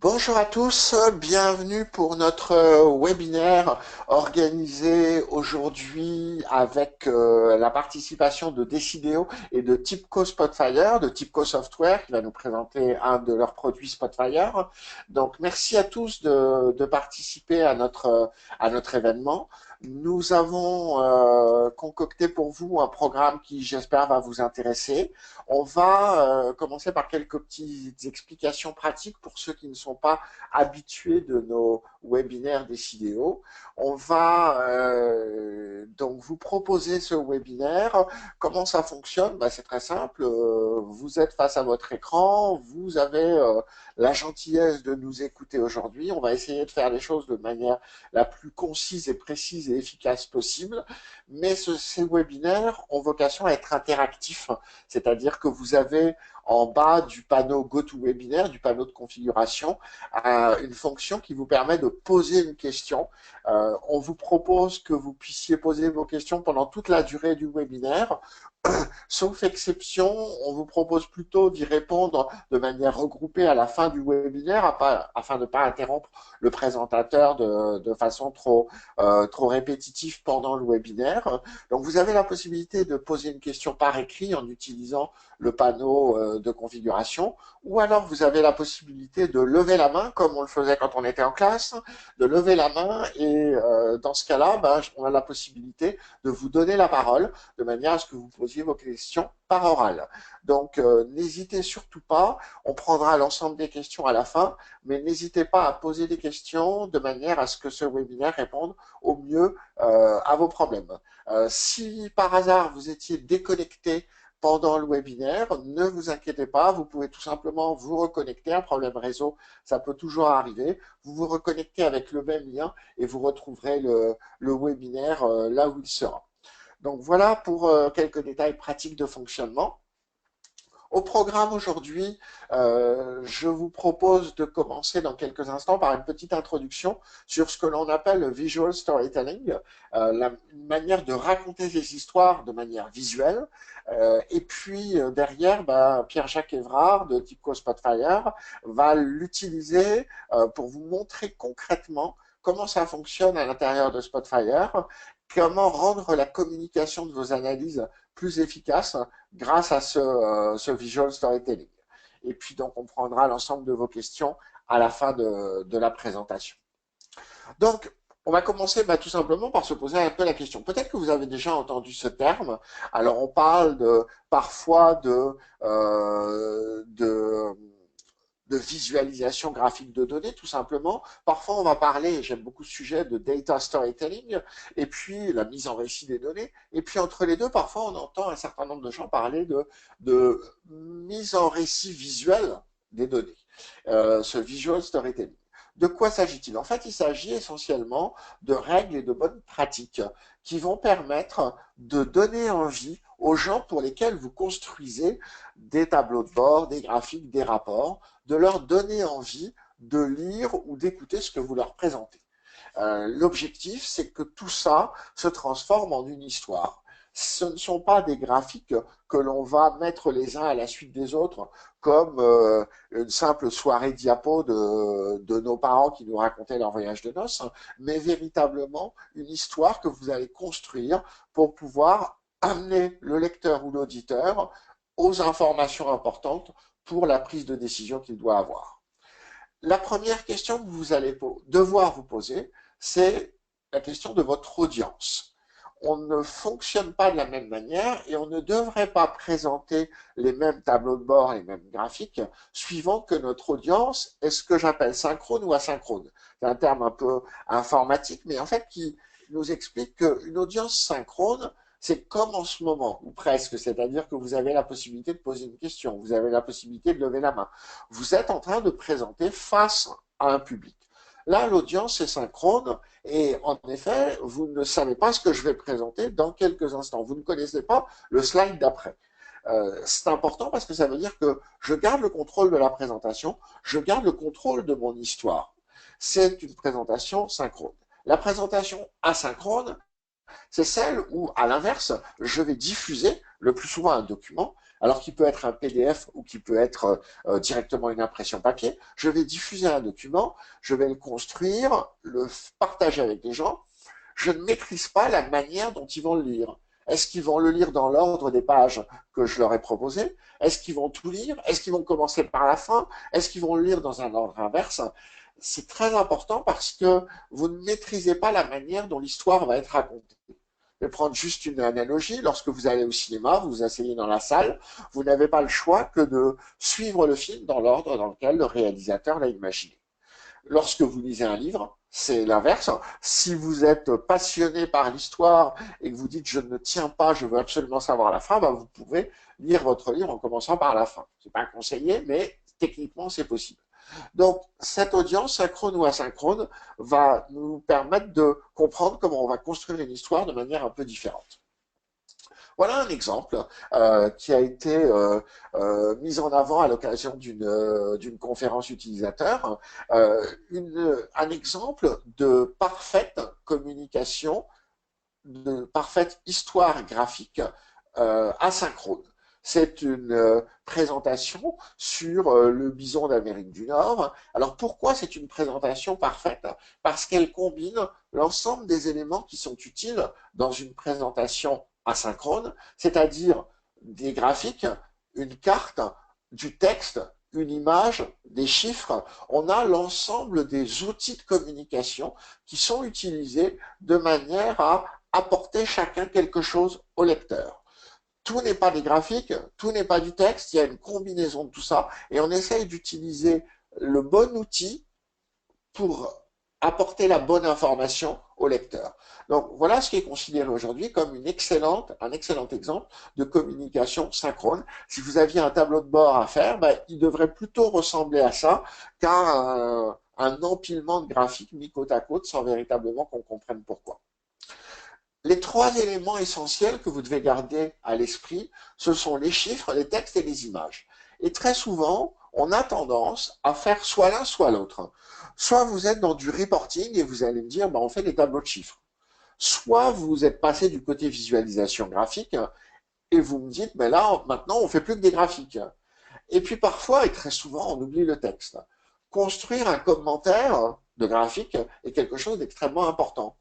Bonjour à tous, bienvenue pour notre webinaire organisé aujourd'hui avec la participation de Decideo et de Tipco Spotfire, de Tipco Software qui va nous présenter un de leurs produits Spotfire. Donc merci à tous de participer à notre événement. Nous avons concocté pour vous un programme qui, j'espère, va vous intéresser. On va commencer par quelques petites explications pratiques pour ceux qui ne sont pas habitués de nos webinaires Decideo. On va donc vous proposer ce webinaire. Comment ça fonctionne? C'est très simple. Vous êtes face à votre écran, vous avez la gentillesse de nous écouter aujourd'hui. On va essayer de faire les choses de manière la plus concise et précise et efficace possible. Mais ces webinaires ont vocation à être interactifs, c'est-à-dire que vous avez en bas du panneau GoToWebinar, du panneau de configuration, une fonction qui vous permet de poser une question. On vous propose que vous puissiez poser vos questions pendant toute la durée du webinaire. Sauf exception, on vous propose plutôt d'y répondre de manière regroupée à la fin du webinaire afin de ne pas interrompre le présentateur de façon trop répétitive pendant le webinaire. Donc vous avez la possibilité de poser une question par écrit en utilisant le panneau de configuration, ou alors vous avez la possibilité de lever la main comme on le faisait quand on était en classe, de lever la main et dans ce cas-là, on a la possibilité de vous donner la parole de manière à ce que vous posiez vos questions par oral. Donc, n'hésitez surtout pas, on prendra l'ensemble des questions à la fin, mais n'hésitez pas à poser des questions de manière à ce que ce webinaire réponde au mieux à vos problèmes. Si par hasard vous étiez déconnecté pendant le webinaire, ne vous inquiétez pas, vous pouvez tout simplement vous reconnecter. Un problème réseau, ça peut toujours arriver. Vous vous reconnectez avec le même lien et vous retrouverez le webinaire là où il sera. Donc voilà pour quelques détails pratiques de fonctionnement. Au programme aujourd'hui, je vous propose de commencer dans quelques instants par une petite introduction sur ce que l'on appelle le visual storytelling, une manière de raconter des histoires de manière visuelle. Et puis derrière, Pierre-Jacques Évrard de Tipco Spotfire va l'utiliser pour vous montrer concrètement comment ça fonctionne à l'intérieur de Spotfire, comment rendre la communication de vos analyses plus efficace grâce à ce visual storytelling. Et puis donc on prendra l'ensemble de vos questions à la fin de la présentation. Donc on va commencer tout simplement par se poser un peu la question. Peut-être que vous avez déjà entendu ce terme. Alors on parle parfois de visualisation graphique de données, tout simplement. Parfois, on va parler, j'aime beaucoup ce sujet, de data storytelling, et puis la mise en récit des données. Et puis, entre les deux, parfois, on entend un certain nombre de gens parler de mise en récit visuel des données, ce visual storytelling. De quoi s'agit-il? En fait, il s'agit essentiellement de règles et de bonnes pratiques qui vont permettre de donner envie aux gens pour lesquels vous construisez des tableaux de bord, des graphiques, des rapports, de leur donner envie de lire ou d'écouter ce que vous leur présentez. L'objectif, c'est que tout ça se transforme en une histoire. Ce ne sont pas des graphiques que l'on va mettre les uns à la suite des autres comme une simple soirée diapo de nos parents qui nous racontaient leur voyage de noces, mais véritablement une histoire que vous allez construire pour pouvoir amener le lecteur ou l'auditeur aux informations importantes pour la prise de décision qu'il doit avoir. La première question que vous allez devoir vous poser, c'est la question de votre audience. On ne fonctionne pas de la même manière et on ne devrait pas présenter les mêmes tableaux de bord, les mêmes graphiques, suivant que notre audience est ce que j'appelle synchrone ou asynchrone. C'est un terme un peu informatique, mais en fait qui nous explique qu'une audience synchrone, c'est comme en ce moment, ou presque, c'est-à-dire que vous avez la possibilité de poser une question, vous avez la possibilité de lever la main. Vous êtes en train de présenter face à un public. Là, l'audience est synchrone et en effet, vous ne savez pas ce que je vais présenter dans quelques instants. Vous ne connaissez pas le slide d'après. C'est important parce que ça veut dire que je garde le contrôle de la présentation, je garde le contrôle de mon histoire. C'est une présentation synchrone. La présentation asynchrone, c'est celle où, à l'inverse, je vais diffuser le plus souvent un document alors qu'il peut être un PDF ou qui peut être directement une impression papier. Je vais diffuser un document, je vais le construire, le partager avec des gens. Je ne maîtrise pas la manière dont ils vont le lire. Est-ce qu'ils vont le lire dans l'ordre des pages que je leur ai proposé? Est-ce qu'ils vont tout lire? Est-ce qu'ils vont commencer par la fin? Est-ce qu'ils vont le lire dans un ordre inverse? C'est très important parce que vous ne maîtrisez pas la manière dont l'histoire va être racontée. Je vais prendre juste une analogie. Lorsque vous allez au cinéma, vous vous asseyez dans la salle, vous n'avez pas le choix que de suivre le film dans l'ordre dans lequel le réalisateur l'a imaginé. Lorsque vous lisez un livre, c'est l'inverse. Si vous êtes passionné par l'histoire et que vous dites je ne tiens pas, je veux absolument savoir la fin, ben vous pouvez lire votre livre en commençant par la fin. C'est pas conseillé, mais techniquement c'est possible. Donc cette audience, synchrone ou asynchrone, va nous permettre de comprendre comment on va construire une histoire de manière un peu différente. Voilà un exemple qui a été mis en avant à l'occasion d'une conférence utilisateur, un exemple de parfaite communication, de parfaite histoire graphique asynchrone. C'est une présentation sur le bison d'Amérique du Nord. Alors pourquoi c'est une présentation parfaite? Parce qu'elle combine l'ensemble des éléments qui sont utiles dans une présentation asynchrone, c'est-à-dire des graphiques, une carte, du texte, une image, des chiffres. On a l'ensemble des outils de communication qui sont utilisés de manière à apporter chacun quelque chose au lecteur. Tout n'est pas des graphiques, tout n'est pas du texte, il y a une combinaison de tout ça et on essaye d'utiliser le bon outil pour apporter la bonne information au lecteur. Donc voilà ce qui est considéré aujourd'hui comme un excellent exemple de communication synchrone. Si vous aviez un tableau de bord à faire, ben, il devrait plutôt ressembler à ça qu'à un empilement de graphiques mis côte à côte sans véritablement qu'on comprenne pourquoi. Les trois éléments essentiels que vous devez garder à l'esprit, ce sont les chiffres, les textes et les images. Et très souvent, on a tendance à faire soit l'un, soit l'autre. Soit vous êtes dans du reporting et vous allez me dire, ben, on fait des tableaux de chiffres. Soit vous êtes passé du côté visualisation graphique et vous me dites, ben là, maintenant, on fait plus que des graphiques. Et puis parfois, et très souvent, on oublie le texte. Construire un commentaire de graphique est quelque chose d'extrêmement important.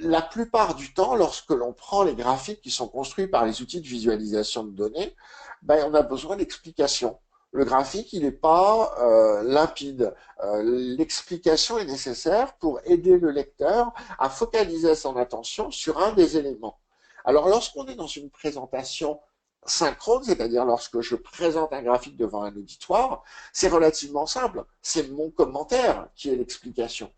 La plupart du temps, lorsque l'on prend les graphiques qui sont construits par les outils de visualisation de données, ben, on a besoin d'explications. Le graphique, il n'est pas limpide. L'explication est nécessaire pour aider le lecteur à focaliser son attention sur un des éléments. Alors, lorsqu'on est dans une présentation synchrone, c'est-à-dire lorsque je présente un graphique devant un auditoire, c'est relativement simple. C'est mon commentaire qui est l'explication.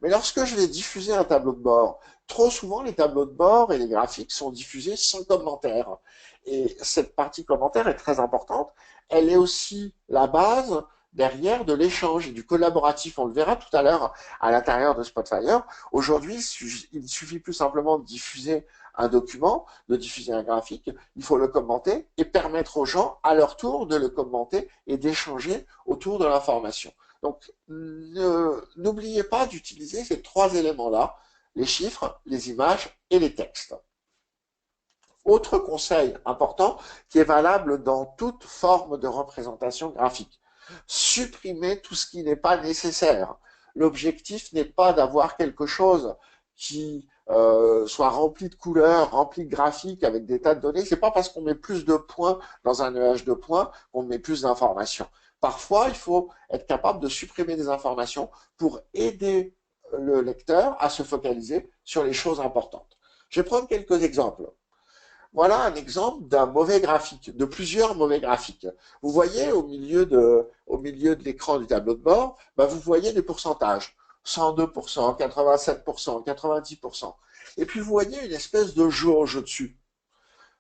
Mais lorsque je vais diffuser un tableau de bord, trop souvent les tableaux de bord et les graphiques sont diffusés sans commentaire. Et cette partie commentaire est très importante. Elle est aussi la base derrière de l'échange et du collaboratif. On le verra tout à l'heure à l'intérieur de Spotfire. Aujourd'hui, il suffit plus simplement de diffuser un document, de diffuser un graphique, il faut le commenter et permettre aux gens, à leur tour, de le commenter et d'échanger autour de l'information. Donc, n'oubliez pas d'utiliser ces trois éléments-là, les chiffres, les images et les textes. Autre conseil important qui est valable dans toute forme de représentation graphique. Supprimez tout ce qui n'est pas nécessaire. L'objectif n'est pas d'avoir quelque chose qui soit rempli de couleurs, rempli de graphiques avec des tas de données. C'est pas parce qu'on met plus de points dans un nuage de points qu'on met plus d'informations. Parfois, il faut être capable de supprimer des informations pour aider le lecteur à se focaliser sur les choses importantes. Je vais prendre quelques exemples. Voilà un exemple d'un mauvais graphique, de plusieurs mauvais graphiques. Vous voyez au milieu de l'écran du tableau de bord, ben vous voyez des pourcentages. 102%, 87%, 90%. Et puis vous voyez une espèce de jauge au-dessus.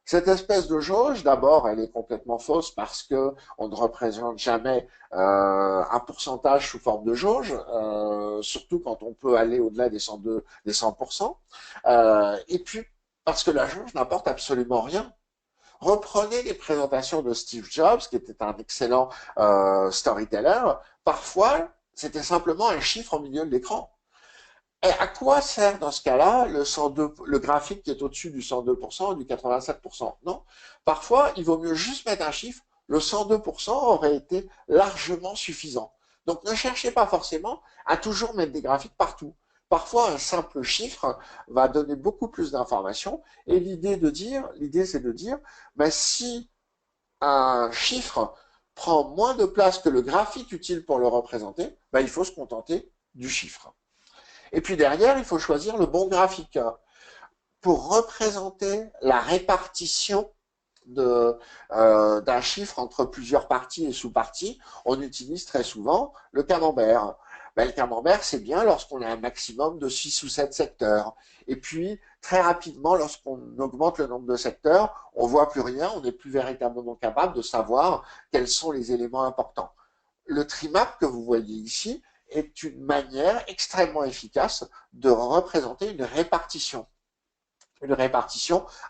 Cette espèce de jauge, d'abord, elle est complètement fausse parce que on ne représente jamais un pourcentage sous forme de jauge, surtout quand on peut aller au-delà des 102, des 100%. Et puis, parce que la jauge n'apporte absolument rien. Reprenez les présentations de Steve Jobs, qui était un excellent storyteller. Parfois, c'était simplement un chiffre au milieu de l'écran. Et à quoi sert dans ce cas-là le 102, le graphique qui est au-dessus du 102% ou du 87%? Non. Parfois, il vaut mieux juste mettre un chiffre. Le 102% aurait été largement suffisant. Donc ne cherchez pas forcément à toujours mettre des graphiques partout. Parfois, un simple chiffre va donner beaucoup plus d'informations. Et l'idée c'est de dire, ben, si un chiffre prend moins de place que le graphique utile pour le représenter, ben, il faut se contenter du chiffre. Et puis derrière, il faut choisir le bon graphique. Pour représenter la répartition d'un chiffre entre plusieurs parties et sous-parties, on utilise très souvent le camembert. Ben, le camembert, c'est bien lorsqu'on a un maximum de 6 ou 7 secteurs. Et puis, très rapidement, lorsqu'on augmente le nombre de secteurs, on voit plus rien, on n'est plus véritablement capable de savoir quels sont les éléments importants. Le trimap que vous voyez ici est une manière extrêmement efficace de représenter une répartition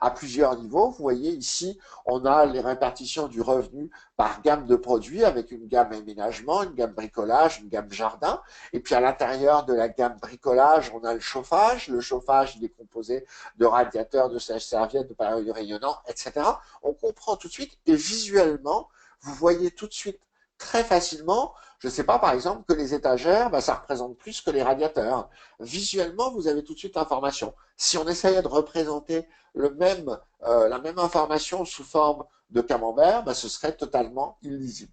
à plusieurs niveaux. Vous voyez ici, on a les répartitions du revenu par gamme de produits avec une gamme aménagement, une gamme bricolage, une gamme jardin. Et puis à l'intérieur de la gamme bricolage, on a le chauffage. Le chauffage, il est composé de radiateurs, de sèche-serviettes, de pare-brise rayonnants, etc. On comprend tout de suite et visuellement, vous voyez tout de suite très facilement, je ne sais pas, par exemple, que les étagères, ben, ça représente plus que les radiateurs. Visuellement, vous avez tout de suite l'information. Si on essayait de représenter la même information sous forme de camembert, ben, ce serait totalement illisible.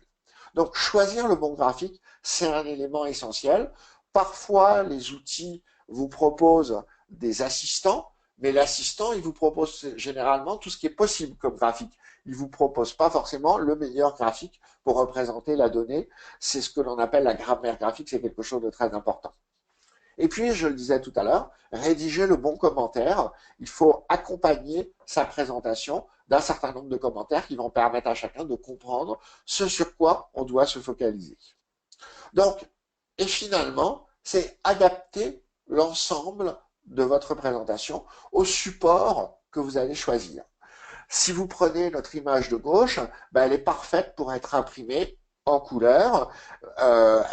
Donc, choisir le bon graphique, c'est un élément essentiel. Parfois, les outils vous proposent des assistants, mais l'assistant, il vous propose généralement tout ce qui est possible comme graphique. Il ne vous propose pas forcément le meilleur graphique pour représenter la donnée. C'est ce que l'on appelle la grammaire graphique, c'est quelque chose de très important. Et puis, je le disais tout à l'heure, rédiger le bon commentaire. Il faut accompagner sa présentation d'un certain nombre de commentaires qui vont permettre à chacun de comprendre ce sur quoi on doit se focaliser. Donc, et finalement, c'est adapter l'ensemble de votre présentation au support que vous allez choisir. Si vous prenez notre image de gauche, ben, elle est parfaite pour être imprimée en couleur.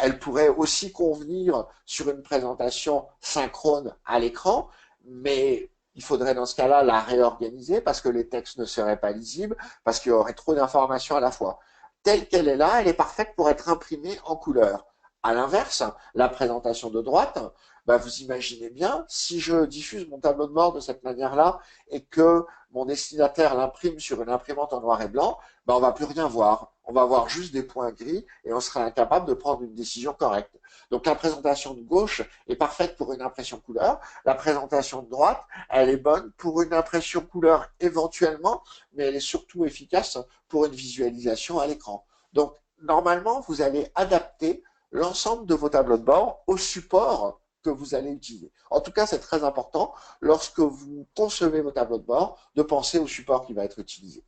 Elle pourrait aussi convenir sur une présentation synchrone à l'écran, mais il faudrait dans ce cas-là la réorganiser parce que les textes ne seraient pas lisibles, parce qu'il y aurait trop d'informations à la fois. Telle qu'elle est là, elle est parfaite pour être imprimée en couleur. À l'inverse, la présentation de droite, ben vous imaginez bien, si je diffuse mon tableau de bord de cette manière-là et que mon destinataire l'imprime sur une imprimante en noir et blanc, ben on va plus rien voir. On va voir juste des points gris et on sera incapable de prendre une décision correcte. Donc la présentation de gauche est parfaite pour une impression couleur. La présentation de droite, elle est bonne pour une impression couleur éventuellement, mais elle est surtout efficace pour une visualisation à l'écran. Donc normalement, vous allez adapter l'ensemble de vos tableaux de bord au support que vous allez utiliser. En tout cas, c'est très important lorsque vous concevez vos tableaux de bord de penser au support qui va être utilisé.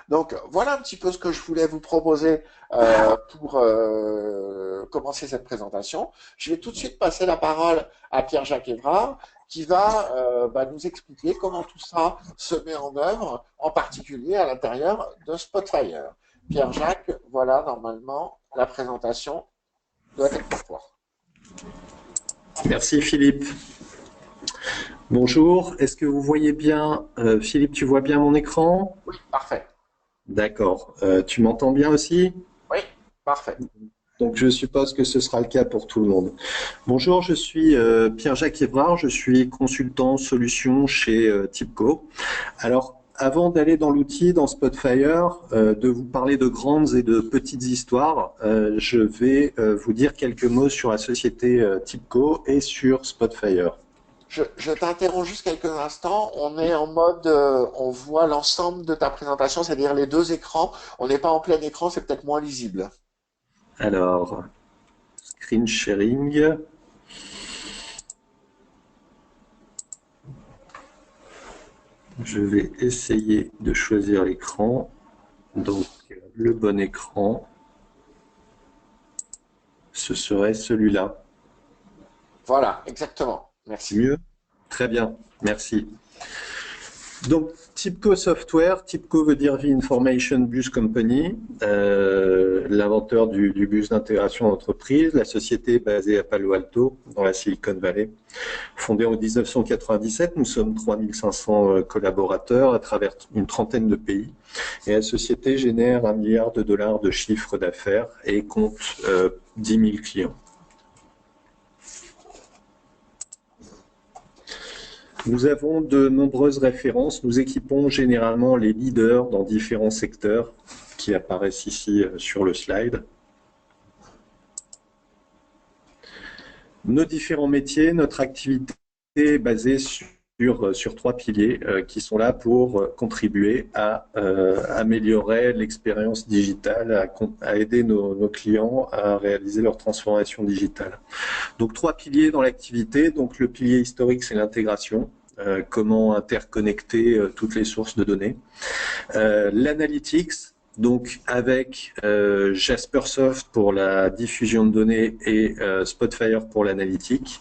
Donc voilà un petit peu ce que je voulais vous proposer pour commencer cette présentation. Je vais tout de suite passer la parole à Pierre-Jacques Évrard qui va nous expliquer comment tout ça se met en œuvre, en particulier à l'intérieur de Spotfire. Pierre-Jacques, voilà, normalement, la présentation doit être pour toi. Merci Philippe. Bonjour, est-ce que vous voyez bien, Philippe, tu vois bien mon écran? Oui, parfait. D'accord. Tu m'entends bien aussi? Oui, parfait. Donc je suppose que ce sera le cas pour tout le monde. Bonjour, je suis Pierre-Jacques Évrard, je suis consultant solution chez Tipco. Alors, avant d'aller dans l'outil, dans Spotfire, de vous parler de grandes et de petites histoires, je vais vous dire quelques mots sur la société Tipco et sur Spotfire. Je t'interromps juste quelques instants. On est en mode, on voit l'ensemble de ta présentation, c'est-à-dire les deux écrans. On n'est pas en plein écran, c'est peut-être moins lisible. Alors, screen sharing. Je vais essayer de choisir l'écran. Donc, le bon écran, ce serait celui-là. Voilà, exactement. C'est Merci. mieux? Très bien, merci. Donc, TIBCO Software, TIBCO veut dire The Information Bus Company, l'inventeur du bus d'intégration d'entreprise. La société est basée à Palo Alto, dans la Silicon Valley. Fondée en 1997, nous sommes 3500 collaborateurs à travers une trentaine de pays. Et la société génère 1 milliard de dollars de chiffre d'affaires et compte 10 000 clients. Nous avons de nombreuses références. Nous équipons généralement les leaders dans différents secteurs qui apparaissent ici sur le slide. Nos différents métiers, notre activité est basée sur 3 piliers qui sont là pour contribuer à améliorer l'expérience digitale, à aider nos clients à réaliser leur transformation digitale. Donc 3 piliers dans l'activité. Donc le pilier historique, c'est l'intégration. Comment interconnecter toutes les sources de données. L'analytics, donc avec Jaspersoft pour la diffusion de données et Spotfire pour l'analytique.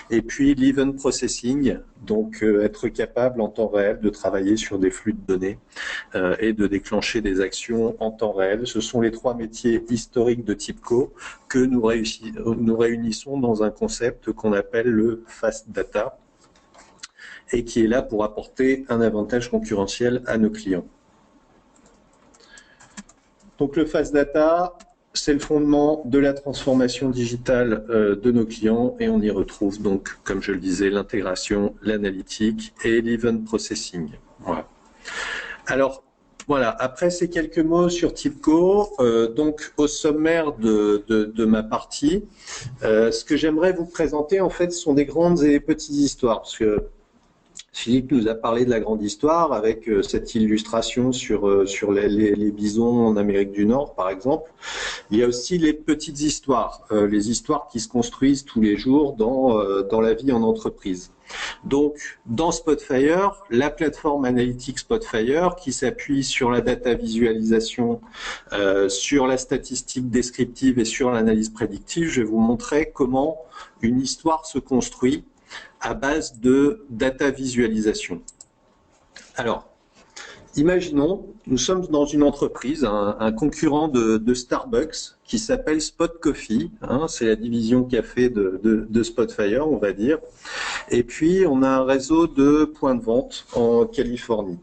Et puis l'event processing, donc être capable en temps réel de travailler sur des flux de données et de déclencher des actions en temps réel. Ce sont les 3 métiers historiques de TIBCO que nous réunissons dans un concept qu'on appelle le Fast Data et qui est là pour apporter un avantage concurrentiel à nos clients. Donc le Fast Data, c'est le fondement de la transformation digitale de nos clients et on y retrouve donc, comme je le disais, l'intégration, l'analytique et l'event processing. Voilà. Alors, voilà, après ces quelques mots sur TIBCO, donc au sommaire de ma partie, ce que j'aimerais vous présenter, en fait, sont des grandes et des petites histoires, parce que Philippe nous a parlé de la grande histoire avec cette illustration sur les bisons en Amérique du Nord, par exemple. Il y a aussi les petites histoires, les histoires qui se construisent tous les jours dans la vie en entreprise. Donc, dans Spotfire, la plateforme analytique Spotfire qui s'appuie sur la data visualisation, sur la statistique descriptive et sur l'analyse prédictive, je vais vous montrer comment une histoire se construit à base de data visualisation. Alors, imaginons, nous sommes dans une entreprise, un concurrent de Starbucks qui s'appelle Spot Coffee, hein, c'est la division café de Spotfire, on va dire. Et puis, on a un réseau de points de vente en Californie.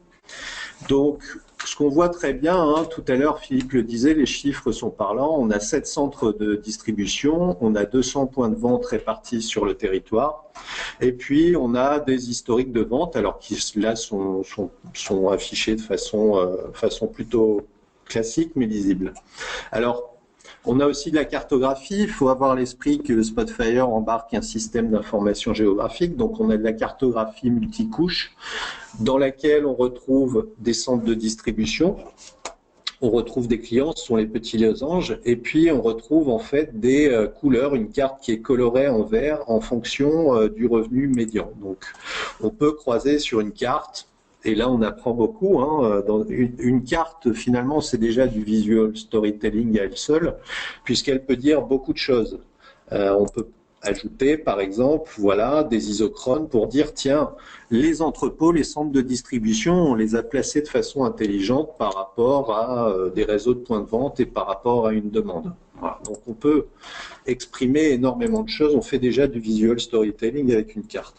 Donc, ce qu'on voit très bien, hein, tout à l'heure, Philippe le disait, les chiffres sont parlants. On a 7 centres de distribution, on a 200 points de vente répartis sur le territoire. Et puis, on a des historiques de vente, alors qui là sont affichés de façon plutôt classique, mais lisible. Alors, on a aussi de la cartographie. Il faut avoir à l'esprit que Spotfire embarque un système d'information géographique. Donc, on a de la cartographie multicouche dans laquelle on retrouve des centres de distribution. On retrouve des clients, ce sont les petits losanges. Et puis, on retrouve en fait des couleurs, une carte qui est colorée en vert en fonction du revenu médian. Donc, on peut croiser sur une carte. Et là, on apprend beaucoup. Hein. Dans une carte, finalement, c'est déjà du visual storytelling à elle seule, puisqu'elle peut dire beaucoup de choses. On peut ajouter, par exemple, voilà, des isochrones pour dire, tiens, les entrepôts, les centres de distribution, on les a placés de façon intelligente par rapport à des réseaux de points de vente et par rapport à une demande. Voilà. Donc, on peut exprimer énormément de choses. On fait déjà du visual storytelling avec une carte.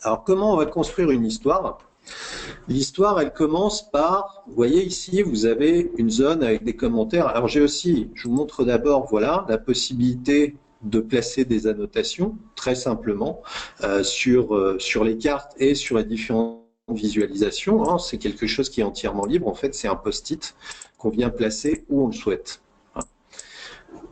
Alors, comment on va construire une histoire ? L'histoire, elle commence par, vous voyez ici, vous avez une zone avec des commentaires. Alors j'ai aussi, je vous montre d'abord, voilà, la possibilité de placer des annotations, très simplement, sur les cartes et sur les différentes visualisations. Hein. C'est quelque chose qui est entièrement libre. En fait, c'est un post-it qu'on vient placer où on le souhaite.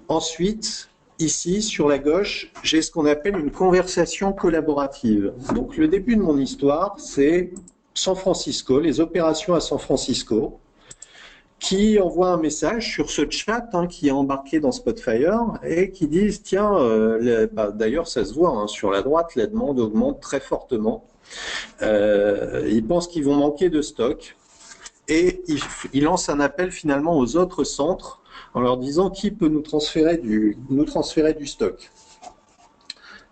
Ensuite, ici, sur la gauche, j'ai ce qu'on appelle une conversation collaborative. Donc le début de mon histoire, c'est San Francisco, les opérations à San Francisco, qui envoient un message sur ce chat hein, qui est embarqué dans Spotfire et qui disent, tiens, d'ailleurs ça se voit, hein, sur la droite, la demande augmente très fortement. Ils pensent qu'ils vont manquer de stock et ils lancent un appel finalement aux autres centres en leur disant qui peut nous transférer du stock.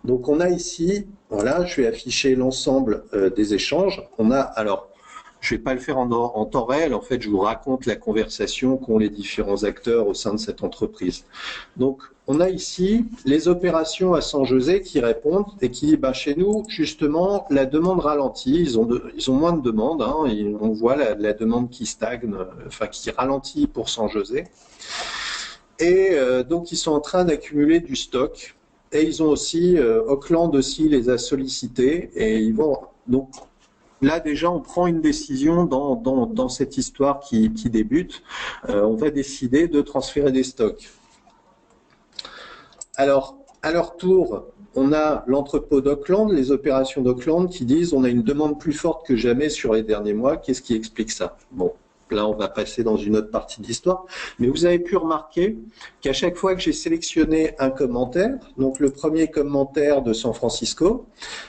Donc on a ici, voilà, je vais afficher l'ensemble des échanges. On a alors Je ne vais pas le faire en temps réel. En fait, je vous raconte la conversation qu'ont les différents acteurs au sein de cette entreprise. Donc, on a ici les opérations à San José qui répondent et qui, chez nous, justement, la demande ralentit. Ils ont moins de demandes. Hein, et on voit la demande qui stagne, enfin qui ralentit pour San José. Et donc, ils sont en train d'accumuler du stock. Et ils ont aussi, Auckland aussi les a sollicités. Et ils vont donc là déjà on prend une décision dans cette histoire qui débute. On va décider de transférer des stocks. Alors, à leur tour, on a l'entrepôt d'Auckland, les opérations d'Auckland qui disent on a une demande plus forte que jamais sur les derniers mois. Qu'est-ce qui explique ça? Bon, là on va passer dans une autre partie de l'histoire. Mais vous avez pu remarquer qu'à chaque fois que j'ai sélectionné un commentaire, donc le premier commentaire de San Francisco,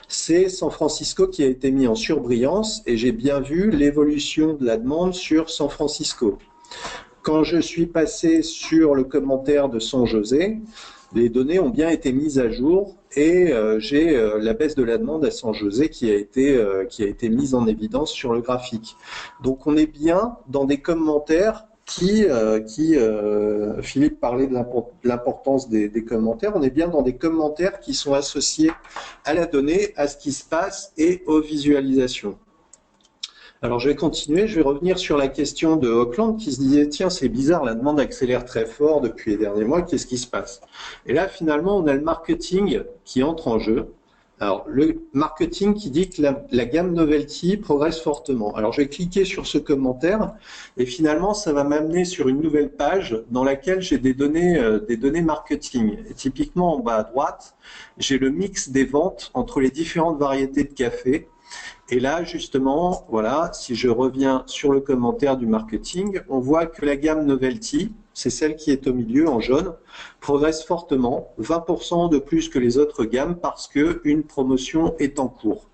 c'est San Francisco qui a été mis en surbrillance et j'ai bien vu l'évolution de la demande sur San Francisco. Quand je suis passé sur le commentaire de San José, les données ont bien été mises à jour et j'ai la baisse de la demande à San José qui a été mise en évidence sur le graphique. Donc on est bien dans des commentaires Philippe parlait de l'importance des commentaires, on est bien dans des commentaires qui sont associés à la donnée, à ce qui se passe et aux visualisations. Alors je vais continuer, je vais revenir sur la question de Auckland qui se disait tiens c'est bizarre, la demande accélère très fort depuis les derniers mois, qu'est-ce qui se passe? Et là finalement on a le marketing qui entre en jeu. Alors le marketing qui dit que la gamme Novelty progresse fortement. Alors je vais cliquer sur ce commentaire et finalement ça va m'amener sur une nouvelle page dans laquelle j'ai des données marketing. Et typiquement en bas à droite, j'ai le mix des ventes entre les différentes variétés de café. Et là, justement, voilà, si je reviens sur le commentaire du marketing, on voit que la gamme Novelty, c'est celle qui est au milieu en jaune, progresse fortement, 20% de plus que les autres gammes parce qu'une promotion est en cours.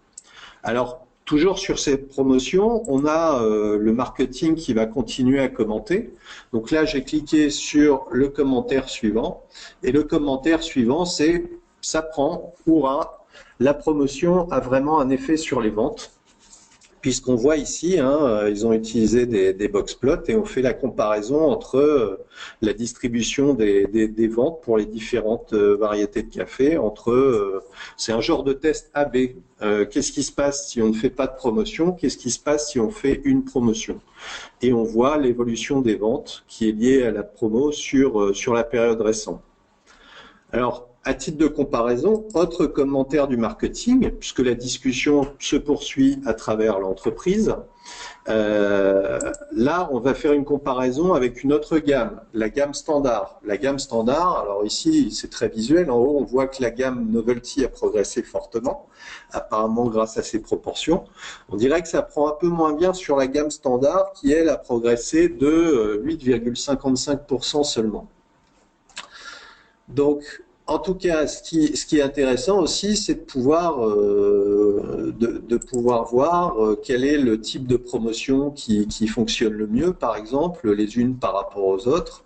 Alors, toujours sur cette promotion, on a le marketing qui va continuer à commenter. Donc là, j'ai cliqué sur le commentaire suivant. Et le commentaire suivant, c'est « ça prend, hurrah ». La promotion a vraiment un effet sur les ventes, puisqu'on voit ici, hein, ils ont utilisé des box plots et on fait la comparaison entre la distribution des ventes pour les différentes variétés de café, c'est un genre de test A/B. Qu'est-ce qui se passe si on ne fait pas de promotion? Qu'est-ce qui se passe si on fait une promotion? Et on voit l'évolution des ventes qui est liée à la promo sur la période récente. Alors, à titre de comparaison, autre commentaire du marketing, puisque la discussion se poursuit à travers l'entreprise, là, on va faire une comparaison avec une autre gamme, la gamme standard. La gamme standard, alors ici, c'est très visuel. En haut, on voit que la gamme Novelty a progressé fortement, apparemment grâce à ses proportions. On dirait que ça prend un peu moins bien sur la gamme standard, qui, elle, a progressé de 8,55% seulement. Donc, en tout cas, ce qui est intéressant aussi, c'est de pouvoir voir quel est le type de promotion qui fonctionne le mieux, par exemple, les unes par rapport aux autres.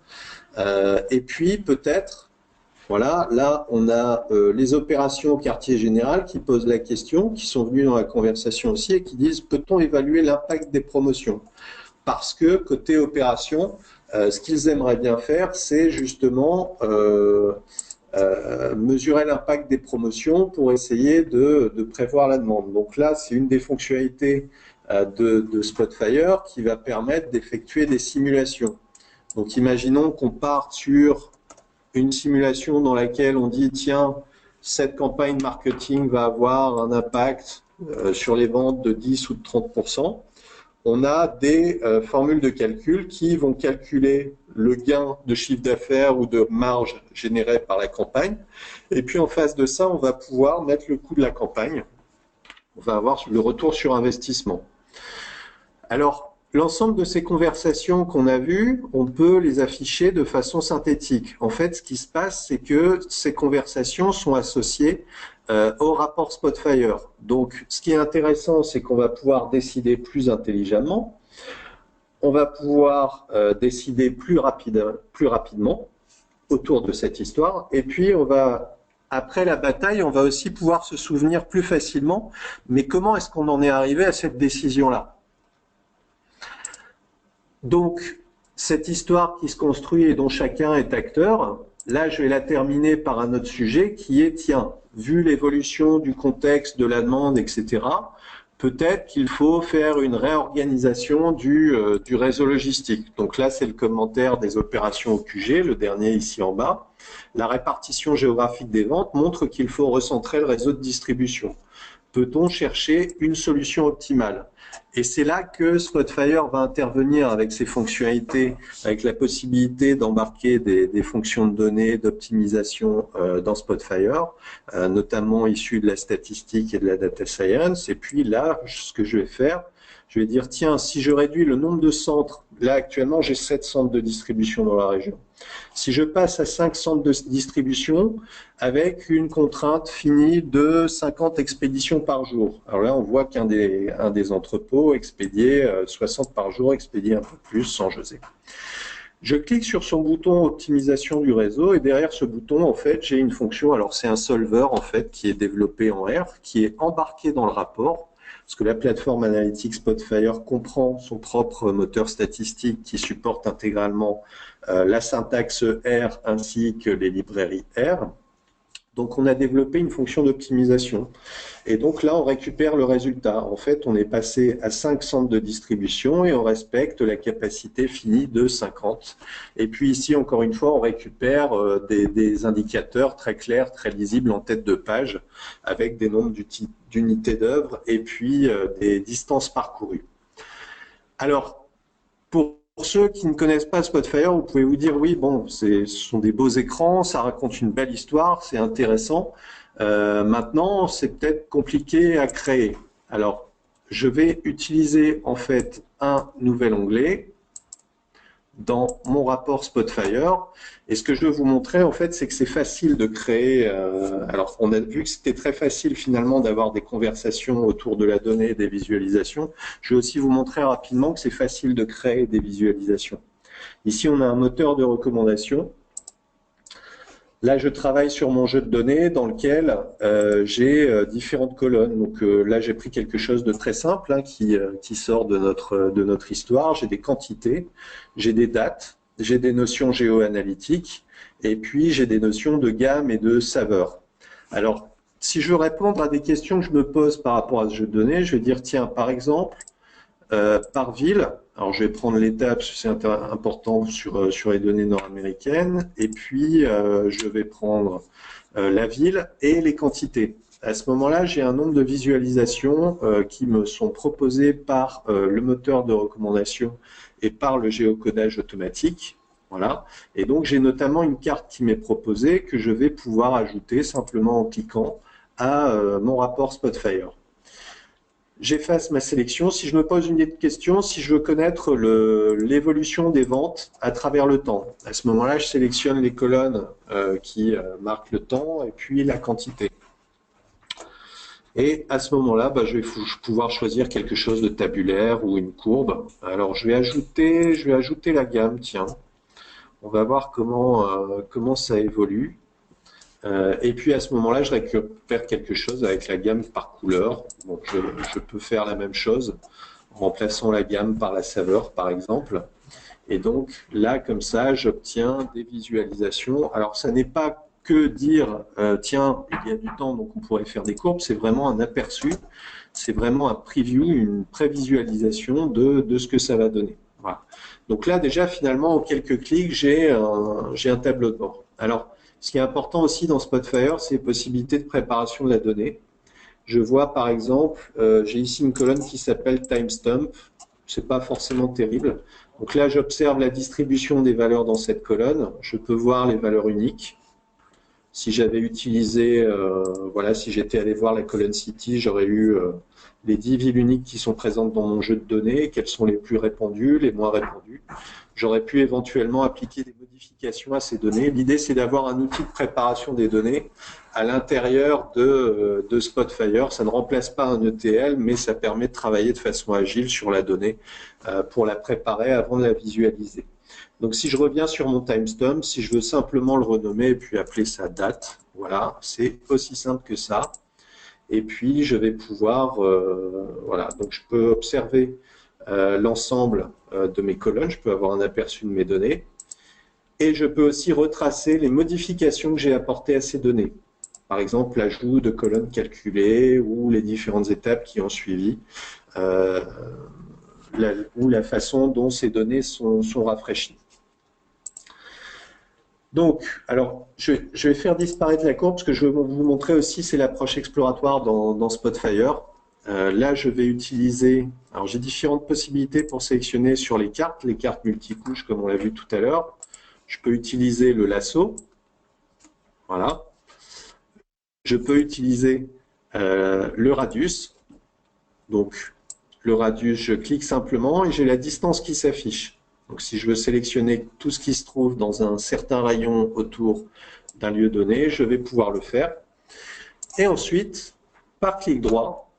Et puis, peut-être, voilà, là, on a les opérations au quartier général qui posent la question, qui sont venues dans la conversation aussi, et qui disent, peut-on évaluer l'impact des promotions? Parce que, côté opération, ce qu'ils aimeraient bien faire, c'est justement mesurer l'impact des promotions pour essayer de prévoir la demande. Donc là, c'est une des fonctionnalités de Spotfire qui va permettre d'effectuer des simulations. Donc imaginons qu'on parte sur une simulation dans laquelle on dit tiens, cette campagne marketing va avoir un impact sur les ventes de 10 ou de 30%. On a des formules de calcul qui vont calculer le gain de chiffre d'affaires ou de marge généré par la campagne. Et puis en face de ça, on va pouvoir mettre le coût de la campagne. On va avoir le retour sur investissement. Alors, l'ensemble de ces conversations qu'on a vues, on peut les afficher de façon synthétique. En fait, ce qui se passe, c'est que ces conversations sont associées au rapport Spotfire. Donc, ce qui est intéressant, c'est qu'on va pouvoir décider plus intelligemment. On va pouvoir décider plus rapidement autour de cette histoire. Et puis, après la bataille, on va aussi pouvoir se souvenir plus facilement. Mais comment est-ce qu'on en est arrivé à cette décision-là? Donc, cette histoire qui se construit et dont chacun est acteur, là, je vais la terminer par un autre sujet qui est, tiens, vu l'évolution du contexte, de la demande, etc., peut-être qu'il faut faire une réorganisation du réseau logistique. Donc là, c'est le commentaire des opérations au QG, le dernier ici en bas. La répartition géographique des ventes montre qu'il faut recentrer le réseau de distribution. Peut-on chercher une solution optimale? Et c'est là que Spotfire va intervenir avec ses fonctionnalités, avec la possibilité d'embarquer des fonctions de données, d'optimisation dans Spotfire, notamment issues de la statistique et de la data science. Et puis là, ce que je vais faire, je vais dire, tiens, si je réduis le nombre de centres, là actuellement j'ai 7 centres de distribution dans la région. Si je passe à 5 centres de distribution avec une contrainte finie de 50 expéditions par jour. Alors là, on voit qu'un des entrepôts expédiait 60 par jour, expédiait un peu plus sans José. Je clique sur son bouton optimisation du réseau et derrière ce bouton, en fait, j'ai une fonction. Alors c'est un solver en fait qui est développé en R, qui est embarqué dans le rapport. Parce que la plateforme Analytics Spotfire comprend son propre moteur statistique qui supporte intégralement la syntaxe R ainsi que les librairies R. Donc, on a développé une fonction d'optimisation. Et donc là, on récupère le résultat. En fait, on est passé à 5 centres de distribution et on respecte la capacité finie de 50. Et puis ici, encore une fois, on récupère des indicateurs très clairs, très lisibles en tête de page, avec des nombres d'unités d'œuvre et puis des distances parcourues. Alors, pour ceux qui ne connaissent pas Spotfire, vous pouvez vous dire, oui, bon, ce sont des beaux écrans, ça raconte une belle histoire, c'est intéressant. Maintenant, c'est peut-être compliqué à créer. Alors, je vais utiliser en fait un nouvel onglet dans mon rapport Spotfire. Et ce que je veux vous montrer, en fait, c'est que c'est facile de créer. Alors, on a vu que c'était très facile finalement d'avoir des conversations autour de la donnée et des visualisations. Je vais aussi vous montrer rapidement que c'est facile de créer des visualisations. Ici, on a un moteur de recommandation. Là, je travaille sur mon jeu de données dans lequel j'ai différentes colonnes. Donc là, j'ai pris quelque chose de très simple hein, qui sort de notre histoire. J'ai des quantités, j'ai des dates, j'ai des notions géoanalytiques et puis j'ai des notions de gamme et de saveur. Alors, si je veux répondre à des questions que je me pose par rapport à ce jeu de données, je vais dire, tiens, par exemple, par ville, alors je vais prendre l'étape, c'est important sur les données nord-américaines, et puis je vais prendre la ville et les quantités. À ce moment-là, j'ai un nombre de visualisations qui me sont proposées par le moteur de recommandation et par le géocodage automatique. Voilà. Et donc, j'ai notamment une carte qui m'est proposée que je vais pouvoir ajouter simplement en cliquant à mon rapport Spotfire. J'efface ma sélection. Si je me pose une question, si je veux connaître l'évolution des ventes à travers le temps, à ce moment-là, je sélectionne les colonnes qui marquent le temps et puis la quantité. Et à ce moment-là, je vais pouvoir choisir quelque chose de tabulaire ou une courbe. Alors, je vais ajouter la gamme, tiens. On va voir comment ça évolue. Et puis à ce moment-là, je récupère quelque chose avec la gamme par couleur. Bon, je peux faire la même chose en remplaçant la gamme par la saveur, par exemple. Et donc là, comme ça, j'obtiens des visualisations. Alors, ça n'est pas que dire, tiens, il y a du temps, donc on pourrait faire des courbes. C'est vraiment un aperçu, c'est vraiment un preview, une prévisualisation de ce que ça va donner. Voilà. Donc là, déjà, finalement, en quelques clics, j'ai un tableau de bord. Alors, ce qui est important aussi dans Spotfire, c'est les possibilités de préparation de la donnée. Je vois par exemple, j'ai ici une colonne qui s'appelle timestamp. C'est pas forcément terrible. Donc là, j'observe la distribution des valeurs dans cette colonne. Je peux voir les valeurs uniques. Si j'avais utilisé, voilà, si j'étais allé voir la colonne city, j'aurais eu les 10 villes uniques qui sont présentes dans mon jeu de données, quelles sont les plus répandues, les moins répandues. J'aurais pu éventuellement appliquer des modifications à ces données. L'idée, c'est d'avoir un outil de préparation des données à l'intérieur de Spotfire. Ça ne remplace pas un ETL, mais ça permet de travailler de façon agile sur la donnée pour la préparer avant de la visualiser. Donc, si je reviens sur mon timestamp, si je veux simplement le renommer et puis appeler ça date, voilà, c'est aussi simple que ça. Et puis, je vais pouvoir, voilà, donc je peux observer l'ensemble de mes colonnes, je peux avoir un aperçu de mes données. Et je peux aussi retracer les modifications que j'ai apportées à ces données. Par exemple, l'ajout de colonnes calculées ou les différentes étapes qui ont suivi, ou la façon dont ces données sont rafraîchies. Donc, alors, je vais faire disparaître la courbe. Ce que je veux vous montrer aussi, c'est l'approche exploratoire dans Spotfire. Là, je vais utiliser... Alors, j'ai différentes possibilités pour sélectionner sur les cartes multicouches, comme on l'a vu tout à l'heure. Je peux utiliser le lasso. Voilà. Je peux utiliser le radius. Donc, le radius, je clique simplement et j'ai la distance qui s'affiche. Donc, si je veux sélectionner tout ce qui se trouve dans un certain rayon autour d'un lieu donné, je vais pouvoir le faire. Et ensuite, par clic droit,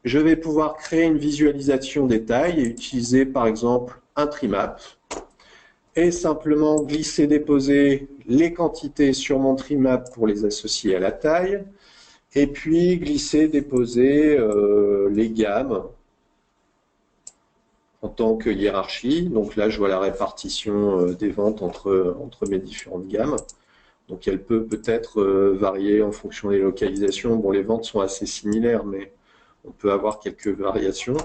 je vais pouvoir créer une visualisation des tailles et utiliser par exemple un trimap et simplement glisser, déposer les quantités sur mon trimap pour les associer à la taille et puis glisser, déposer les gammes en tant que hiérarchie. Donc là, je vois la répartition des ventes entre mes différentes gammes. Donc elle peut-être varier en fonction des localisations. Bon, les ventes sont assez similaires, mais on peut avoir quelques variations.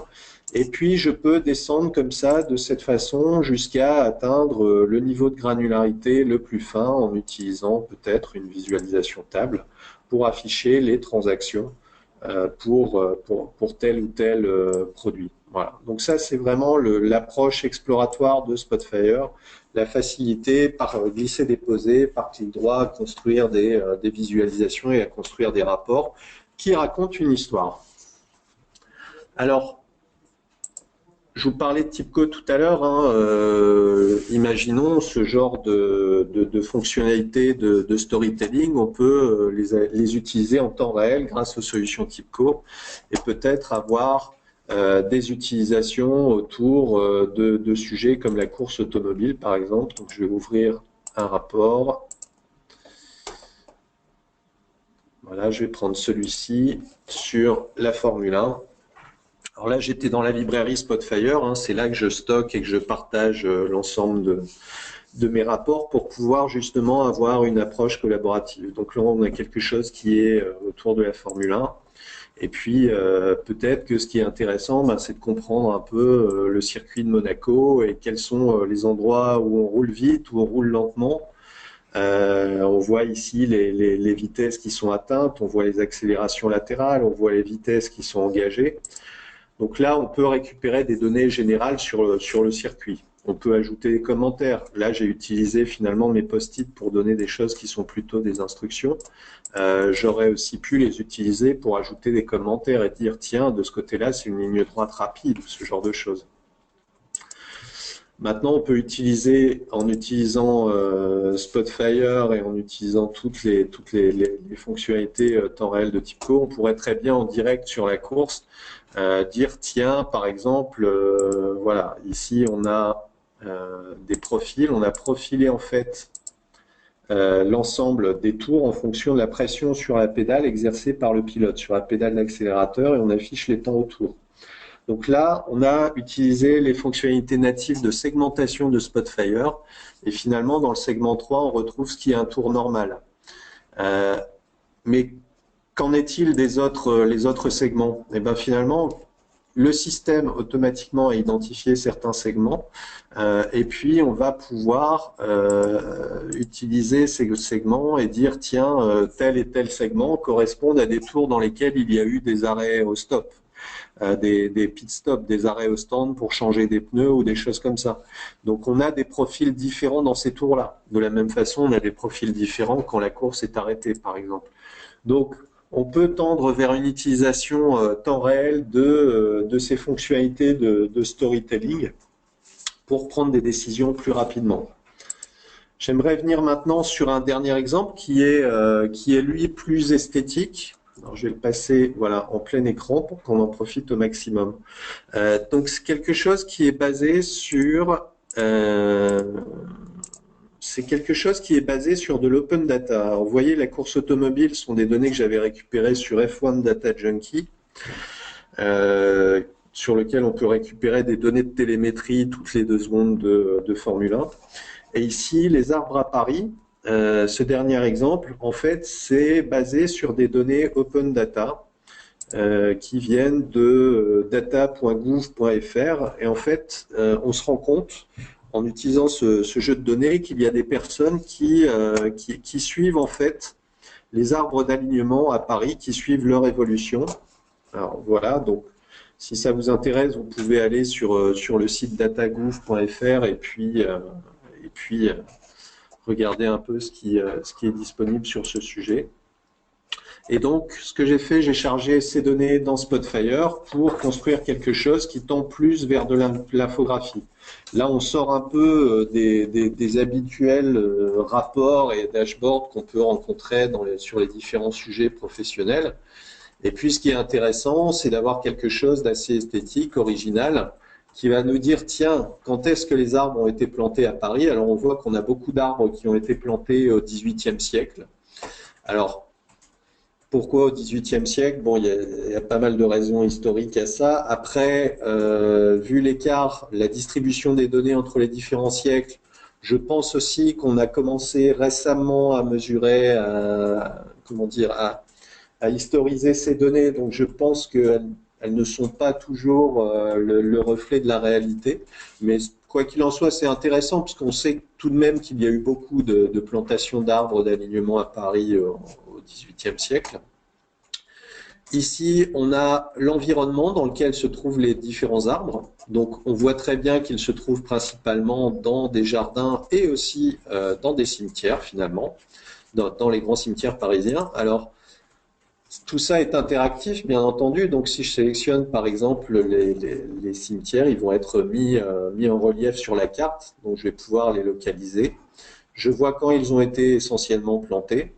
Et puis, je peux descendre comme ça, de cette façon, jusqu'à atteindre le niveau de granularité le plus fin en utilisant peut-être une visualisation table pour afficher les transactions pour tel ou tel produit. Voilà. Donc ça, c'est vraiment l'approche exploratoire de Spotfire, la facilité par glisser-déposer, par clic droit, à construire des visualisations et à construire des rapports qui racontent une histoire. Alors, je vous parlais de TIBCO tout à l'heure. Imaginons ce genre de fonctionnalités de storytelling. On peut les utiliser en temps réel grâce aux solutions TIBCO et peut-être avoir des utilisations autour de sujets comme la course automobile, par exemple. Donc, je vais ouvrir un rapport. Voilà, je vais prendre celui-ci sur la Formule 1. Alors là, j'étais dans la librairie Spotfire, c'est là que je stocke et que je partage l'ensemble de mes rapports pour pouvoir justement avoir une approche collaborative. Donc là, on a quelque chose qui est autour de la Formule 1. Et puis, peut-être que ce qui est intéressant, c'est de comprendre un peu le circuit de Monaco et quels sont les endroits où on roule vite, où on roule lentement. On voit ici les vitesses qui sont atteintes, on voit les accélérations latérales, on voit les vitesses qui sont engagées. Donc là, on peut récupérer des données générales sur le circuit. On peut ajouter des commentaires. Là, j'ai utilisé finalement mes post-it pour donner des choses qui sont plutôt des instructions. J'aurais aussi pu les utiliser pour ajouter des commentaires et dire, tiens, de ce côté-là, c'est une ligne droite rapide, ce genre de choses. Maintenant, on peut utiliser, en utilisant Spotfire et en utilisant toutes les fonctionnalités temps réel de TIBCO, on pourrait très bien en direct sur la course dire, tiens, par exemple, voilà, ici on a des profils, on a profilé en fait l'ensemble des tours en fonction de la pression sur la pédale exercée par le pilote, sur la pédale d'accélérateur, et on affiche les temps au tour. Donc là, on a utilisé les fonctionnalités natives de segmentation de Spotfire, et finalement, dans le segment 3, on retrouve ce qui est un tour normal. Mais qu'en est-il des les autres segments? Eh bien, finalement, le système automatiquement a identifié certains segments, et puis on va pouvoir utiliser ces segments et dire, tiens, tel et tel segment correspondent à des tours dans lesquels il y a eu des arrêts au stop. Des pit stops, des arrêts au stand pour changer des pneus ou des choses comme ça. Donc on a des profils différents dans ces tours-là. De la même façon, on a des profils différents quand la course est arrêtée, par exemple. Donc on peut tendre vers une utilisation temps réel de ces fonctionnalités de storytelling pour prendre des décisions plus rapidement. J'aimerais venir maintenant sur un dernier exemple qui est lui plus esthétique. Alors, je vais le passer voilà, en plein écran pour qu'on en profite au maximum. Donc, c'est quelque chose qui est basé sur de l'open data. Alors, vous voyez, la course automobile sont des données que j'avais récupérées sur F1 Data Junkie. sur lequel on peut récupérer des données de télémétrie toutes les 2 secondes de Formule 1. Et ici, les arbres à Paris, ce dernier exemple, en fait, c'est basé sur des données open data qui viennent de data.gouv.fr. Et en fait, on se rend compte, en utilisant ce jeu de données, qu'il y a des personnes qui suivent en fait les arbres d'alignement à Paris, qui suivent leur évolution. Alors voilà, donc si ça vous intéresse, vous pouvez aller sur le site datagouv.fr et puis regarder un peu ce qui est disponible sur ce sujet. Et donc, ce que j'ai fait, j'ai chargé ces données dans Spotfire pour construire quelque chose qui tend plus vers de l'infographie. Là, on sort un peu des habituels rapports et dashboards qu'on peut rencontrer sur les différents sujets professionnels. Et puis, ce qui est intéressant, c'est d'avoir quelque chose d'assez esthétique, original, qui va nous dire, tiens, quand est-ce que les arbres ont été plantés à Paris? Alors, on voit qu'on a beaucoup d'arbres qui ont été plantés au XVIIIe siècle. Alors, pourquoi au XVIIIe siècle? Bon, il y a pas mal de raisons historiques à ça. Après, vu l'écart, la distribution des données entre les différents siècles, je pense aussi qu'on a commencé récemment à mesurer, comment dire, à historiser ces données. Donc, je pense qu'elles ne sont pas toujours le reflet de la réalité. Mais quoi qu'il en soit, c'est intéressant parce qu'on sait tout de même qu'il y a eu beaucoup de plantations d'arbres d'alignement à Paris au XVIIIe siècle. Ici, on a l'environnement dans lequel se trouvent les différents arbres. Donc, on voit très bien qu'ils se trouvent principalement dans des jardins et aussi dans des cimetières, finalement, dans les grands cimetières parisiens. Alors, tout ça est interactif, bien entendu. Donc, si je sélectionne, par exemple, les cimetières, ils vont être mis en relief sur la carte. Donc, je vais pouvoir les localiser. Je vois quand ils ont été essentiellement plantés.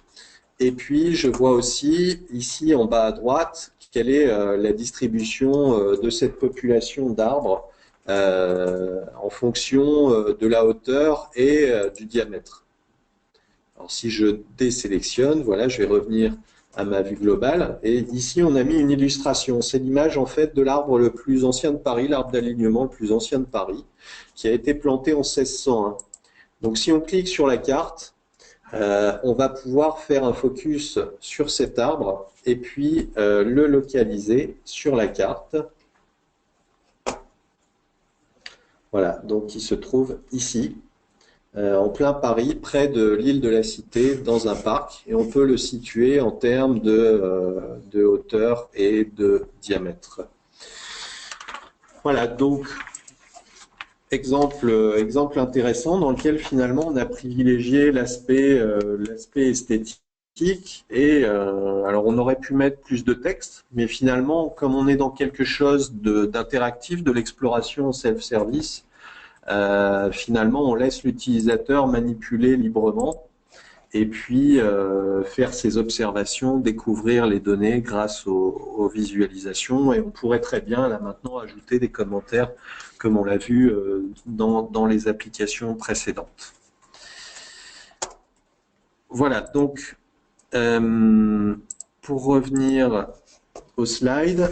Et puis, je vois aussi, ici en bas à droite, quelle est la distribution de cette population d'arbres en fonction de la hauteur et du diamètre. Alors, si je désélectionne, voilà, je vais revenir à ma vue globale. Et ici, on a mis une illustration. C'est l'image, en fait, de l'arbre le plus ancien de Paris, l'arbre d'alignement le plus ancien de Paris, qui a été planté en 1601. Donc, si on clique sur la carte, on va pouvoir faire un focus sur cet arbre et puis le localiser sur la carte. Voilà, donc il se trouve ici, en plein Paris, près de l'île de la Cité, dans un parc, et on peut le situer en termes de hauteur et de diamètre. Voilà, donc exemple intéressant dans lequel finalement on a privilégié l'aspect esthétique et alors on aurait pu mettre plus de texte, mais finalement comme on est dans quelque chose d'interactif, de l'exploration self-service, finalement on laisse l'utilisateur manipuler librement et puis faire ses observations, découvrir les données grâce aux visualisations. Et on pourrait très bien là maintenant ajouter des commentaires comme on l'a vu dans les applications précédentes. Voilà, donc pour revenir au slide,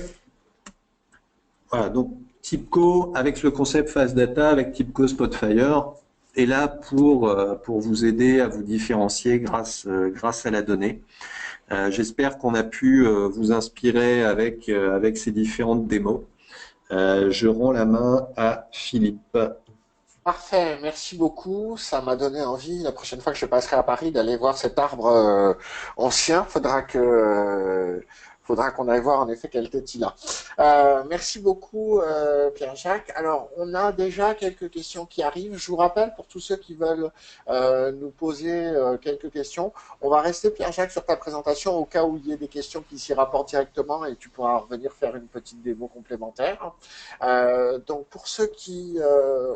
voilà, donc TIBCO avec le concept Fast Data, avec TIBCO Spotfire, est là pour vous aider à vous différencier grâce à la donnée. J'espère qu'on a pu vous inspirer avec ces différentes démos. Je rends la main à Philippe. Parfait, merci beaucoup. Ça m'a donné envie, la prochaine fois que je passerai à Paris, d'aller voir cet arbre ancien. Faudra qu'on aille voir en effet quelle tête il a. Merci beaucoup, Pierre-Jacques. Alors, on a déjà quelques questions qui arrivent. Je vous rappelle, pour tous ceux qui veulent nous poser quelques questions, on va rester, Pierre-Jacques, sur ta présentation au cas où il y ait des questions qui s'y rapportent directement et tu pourras revenir faire une petite démo complémentaire. Donc, pour ceux qui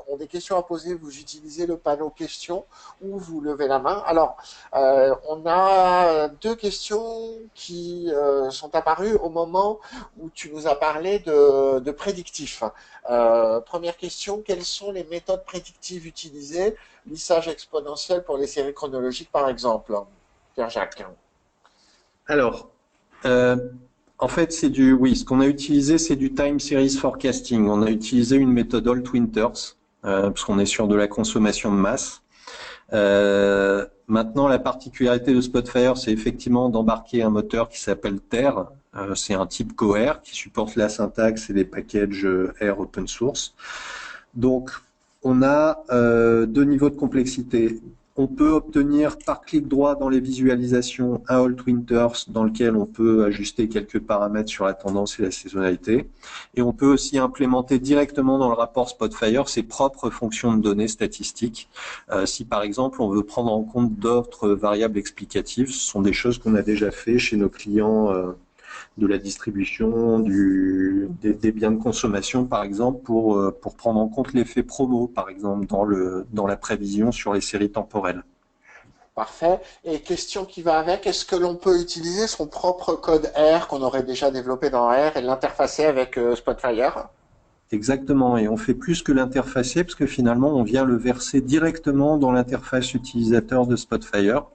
ont des questions à poser, vous utilisez le panneau questions ou vous levez la main. Alors, on a deux questions qui sont apparues au moment où tu nous as parlé de prédictifs. Première question, quelles sont les méthodes prédictives utilisées? Lissage exponentiel pour les séries chronologiques, par exemple. Pierre-Jacques. Alors, euh, En fait, oui, ce qu'on a utilisé, c'est du time series forecasting. On a utilisé une méthode Alt Winters, parce qu'on est sur de la consommation de masse. Maintenant, la particularité de Spotfire, c'est effectivement d'embarquer un moteur qui s'appelle TER. C'est un type CoR qui supporte la syntaxe et les packages R open source. Donc, on a deux niveaux de complexité. On peut obtenir par clic droit dans les visualisations un Alt Winters dans lequel on peut ajuster quelques paramètres sur la tendance et la saisonnalité. Et on peut aussi implémenter directement dans le rapport Spotfire ses propres fonctions de données statistiques. Si par exemple on veut prendre en compte d'autres variables explicatives, ce sont des choses qu'on a déjà fait chez nos clients de la distribution, des biens de consommation, par exemple, pour prendre en compte l'effet promo, par exemple, dans la prévision sur les séries temporelles. Parfait. Et question qui va avec, est-ce que l'on peut utiliser son propre code R qu'on aurait déjà développé dans R et l'interfacer avec Spotfire? Exactement, et on fait plus que l'interfacer, parce que finalement, on vient le verser directement dans l'interface utilisateur de Spotfire.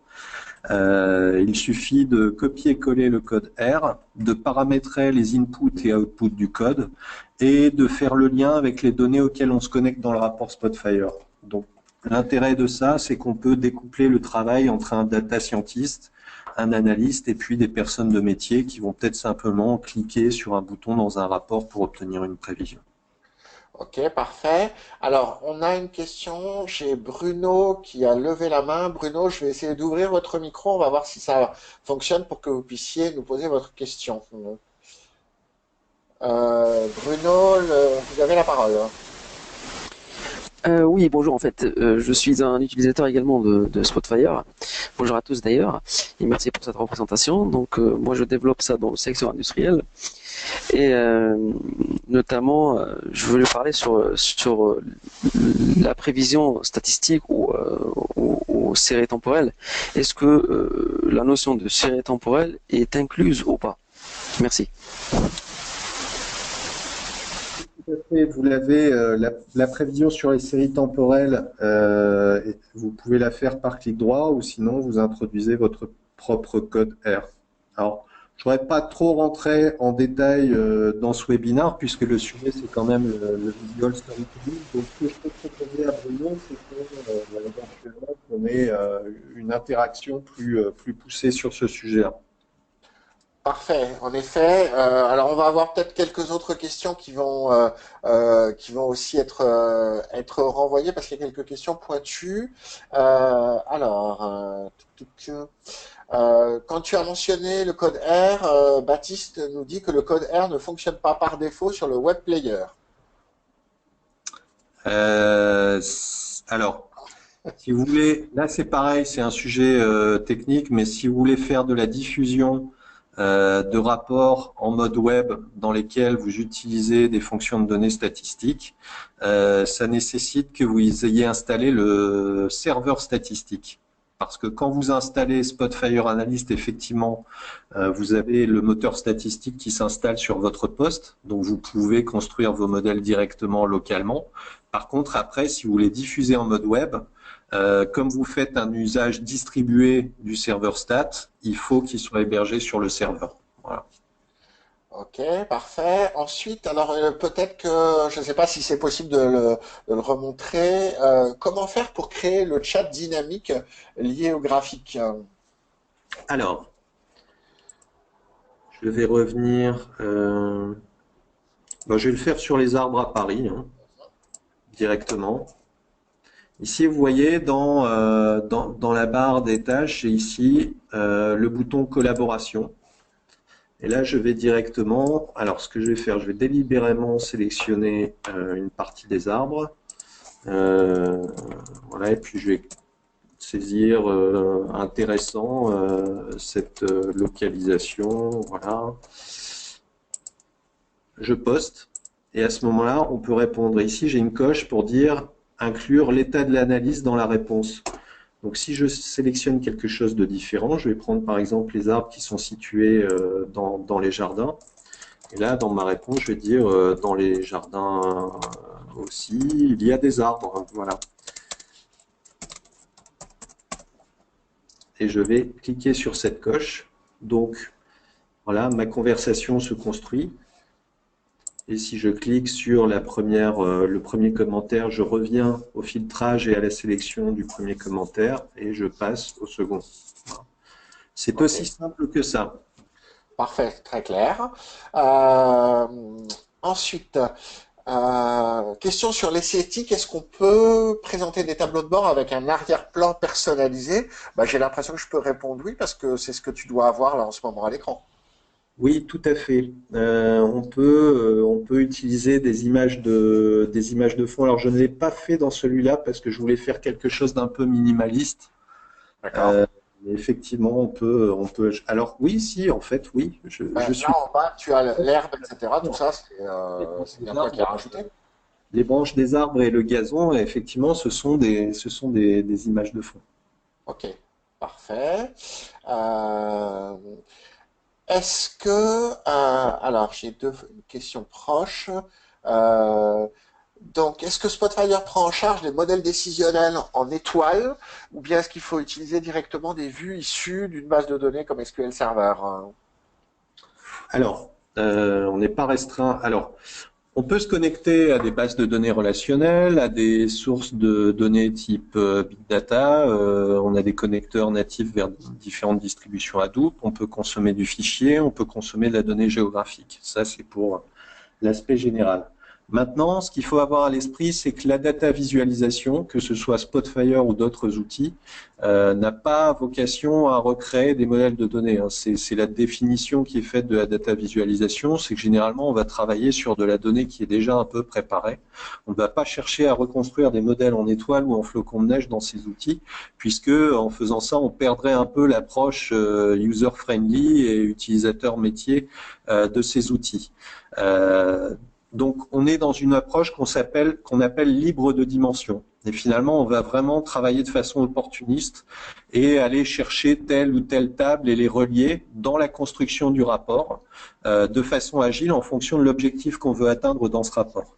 Il suffit de copier-coller le code R, de paramétrer les inputs et outputs du code et de faire le lien avec les données auxquelles on se connecte dans le rapport Spotfire. Donc, l'intérêt de ça, c'est qu'on peut découpler le travail entre un data scientist, un analyste et puis des personnes de métier qui vont peut-être simplement cliquer sur un bouton dans un rapport pour obtenir une prévision. Ok, parfait. Alors, on a une question chez Bruno qui a levé la main. Bruno, je vais essayer d'ouvrir votre micro. On va voir si ça fonctionne pour que vous puissiez nous poser votre question. Bruno, vous avez la parole. Oui, bonjour. En fait, je suis un utilisateur également de Spotfire. Bonjour à tous d'ailleurs, et merci pour cette représentation. Donc, moi, je développe ça dans le secteur industriel, et notamment, je voulais parler sur la prévision statistique ou série temporelle. Est-ce que la notion de série temporelle est incluse ou pas? Merci. Tout à fait. Vous l'avez, la prévision sur les séries temporelles, vous pouvez la faire par clic droit ou sinon vous introduisez votre propre code R. Alors, je ne voudrais pas trop rentrer en détail dans ce webinaire puisque le sujet c'est quand même le visual storytelling. Donc, ce que je peux proposer à Bruno, c'est éventuellement qu'on ait une interaction plus poussée sur ce sujet-là. Parfait. En effet. Alors, on va avoir peut-être quelques autres questions qui vont aussi être renvoyées parce qu'il y a quelques questions pointues. Quand tu as mentionné le code R, Baptiste nous dit que le code R ne fonctionne pas par défaut sur le web player. Alors, si vous voulez, là c'est pareil, c'est un sujet technique, mais si vous voulez faire de la diffusion de rapports en mode web dans lesquels vous utilisez des fonctions de données statistiques, ça nécessite que vous ayez installé le serveur statistique. Parce que quand vous installez Spotfire Analyst, effectivement, vous avez le moteur statistique qui s'installe sur votre poste, donc vous pouvez construire vos modèles directement localement. Par contre, après, si vous voulez diffuser en mode web, comme vous faites un usage distribué du serveur stat, il faut qu'il soit hébergé sur le serveur. Voilà. Ok, parfait. Ensuite, alors peut-être que je ne sais pas si c'est possible de le remontrer. Comment faire pour créer le chat dynamique lié au graphique? Alors, je vais revenir. Je vais le faire sur les arbres à Paris, hein, directement. Ici, vous voyez, dans la barre des tâches, j'ai ici le bouton collaboration. Et là, je vais directement, alors ce que je vais faire, je vais délibérément sélectionner une partie des arbres. Voilà, et puis je vais saisir intéressant cette localisation. Voilà. Je poste. Et à ce moment-là, on peut répondre. Ici, j'ai une coche pour dire inclure l'état de l'analyse dans la réponse. Donc, si je sélectionne quelque chose de différent, je vais prendre par exemple les arbres qui sont situés dans les jardins. Et là, dans ma réponse, je vais dire dans les jardins aussi, il y a des arbres. Voilà. Et je vais cliquer sur cette coche. Donc, Voilà, ma conversation se construit. Et si je clique sur le premier commentaire, je reviens au filtrage et à la sélection du premier commentaire et je passe au second. Voilà. C'est Ok, aussi simple que ça. parfait, très clair. Euh, ensuite, question sur l'esthétique. Est-ce qu'on peut présenter des tableaux de bord avec un arrière-plan personnalisé? Bah, j'ai l'impression que je peux répondre oui parce que c'est ce que tu dois avoir là en ce moment à l'écran. Oui, tout à fait. On peut utiliser des images de fond. Alors, je ne l'ai pas fait dans celui-là parce que je voulais faire quelque chose d'un peu minimaliste. D'accord? Euh, mais effectivement, on peut. Alors, oui, si, en fait, oui, je Là suis. en bas, tu as l'herbe, etc. Tout ça, Les branches c'est des bien toi qui as arbres, rajouté. les branches des arbres et le gazon, effectivement, ce sont des images de fond. Ok, parfait. Euh, Est-ce que, alors j'ai deux questions proches. Euh, donc, est-ce que Spotfire prend en charge les modèles décisionnels en étoile ou bien est-ce qu'il faut utiliser directement des vues issues d'une base de données comme SQL Server? Alors, on n'est pas restreint. Alors, on peut se connecter à des bases de données relationnelles, à des sources de données type Big Data. On a des connecteurs natifs vers différentes distributions Hadoop. On peut consommer du fichier, on peut consommer de la donnée géographique. Ça, c'est pour l'aspect général. Maintenant, ce qu'il faut avoir à l'esprit, c'est que la data visualisation, que ce soit Spotfire ou d'autres outils, n'a pas vocation à recréer des modèles de données. Hein. C'est la définition qui est faite de la data visualisation, c'est que généralement, on va travailler sur de la donnée qui est déjà un peu préparée. On ne va pas chercher à reconstruire des modèles en étoile ou en flocon de neige dans ces outils, puisque en faisant ça, on perdrait un peu l'approche user-friendly et utilisateur métier de ces outils. Euh, donc, on est dans une approche qu'on appelle libre de dimension. Et finalement, on va vraiment travailler de façon opportuniste et aller chercher telle ou telle table et les relier dans la construction du rapport de façon agile en fonction de l'objectif qu'on veut atteindre dans ce rapport.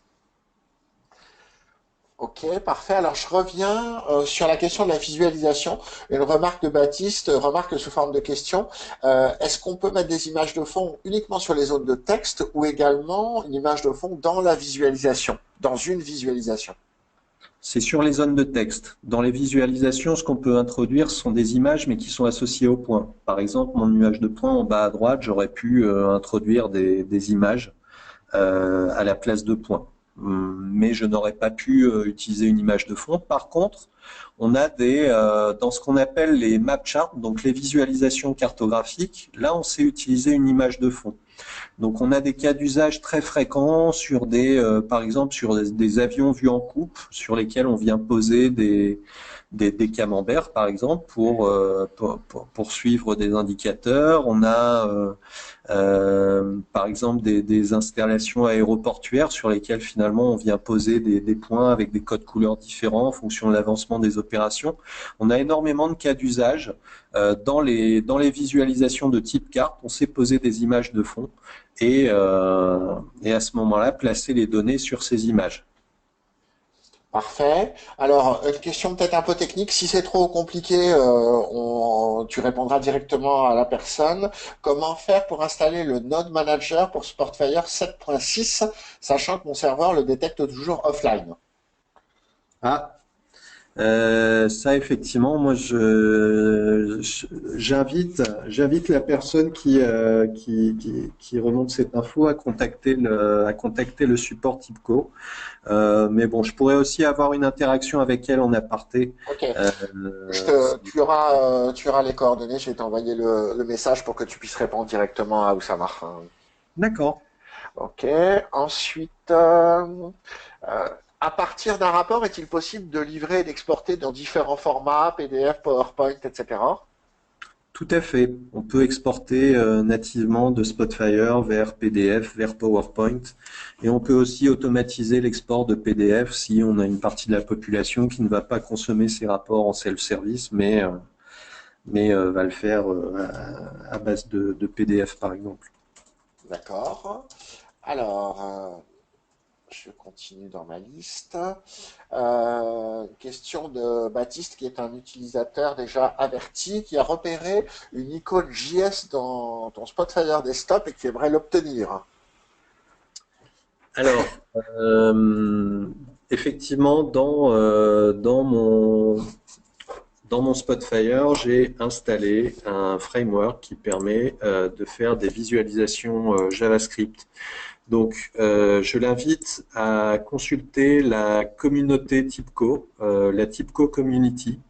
Ok, parfait. Alors je reviens sur la question de la visualisation. Une remarque de Baptiste, remarque sous forme de question. Est-ce qu'on peut mettre des images de fond uniquement sur les zones de texte ou également une image de fond dans la visualisation, dans une visualisation? C'est sur les zones de texte. Dans les visualisations, ce qu'on peut introduire sont des images, mais qui sont associées aux points. Par exemple, mon nuage de points en bas à droite, j'aurais pu introduire des images à la place de points. Mais je n'aurais pas pu utiliser une image de fond. Par contre, on a dans ce qu'on appelle les map charts, donc les visualisations cartographiques, là on sait utiliser une image de fond. Donc on a des cas d'usage très fréquents sur par exemple sur des avions vus en coupe, sur lesquels on vient poser des camemberts, par exemple, pour suivre des indicateurs. On a par exemple des installations aéroportuaires sur lesquelles finalement on vient poser des points avec des codes couleurs différents en fonction de l'avancement des opérations. On a énormément de cas d'usage. Dans les visualisations de type carte, on sait poser des images de fond et à ce moment-là, placer les données sur ces images. Parfait. Alors, une question peut-être un peu technique. Si c'est trop compliqué, tu répondras directement à la personne. Comment faire pour installer le Node Manager pour Spotfire 7.6, sachant que mon serveur le détecte toujours offline? Ah, ça effectivement, j'invite la personne qui remonte cette info à contacter le support TIBCO. Mais bon, je pourrais aussi avoir une interaction avec elle en aparté. Ok. Euh, Tu auras les coordonnées. Je vais t'envoyer le message pour que tu puisses répondre directement à Oussama. d'accord. Ok. Ensuite, euh, à partir d'un rapport, est-il possible de livrer et d'exporter dans différents formats, PDF, PowerPoint, etc.? Tout à fait. On peut exporter nativement de Spotfire vers PDF, vers PowerPoint. Et on peut aussi automatiser l'export de PDF si on a une partie de la population qui ne va pas consommer ces rapports en self-service, mais va le faire à base de PDF, par exemple. D'accord. Alors, Je continue dans ma liste. Question de Baptiste, qui est un utilisateur déjà averti, qui a repéré une icône JS dans ton Spotfire Desktop et qui aimerait l'obtenir. Alors, effectivement, dans mon Spotfire, j'ai installé un framework qui permet de faire des visualisations JavaScript. Donc, je l'invite à consulter la communauté TIPCO, la TIPCO Community,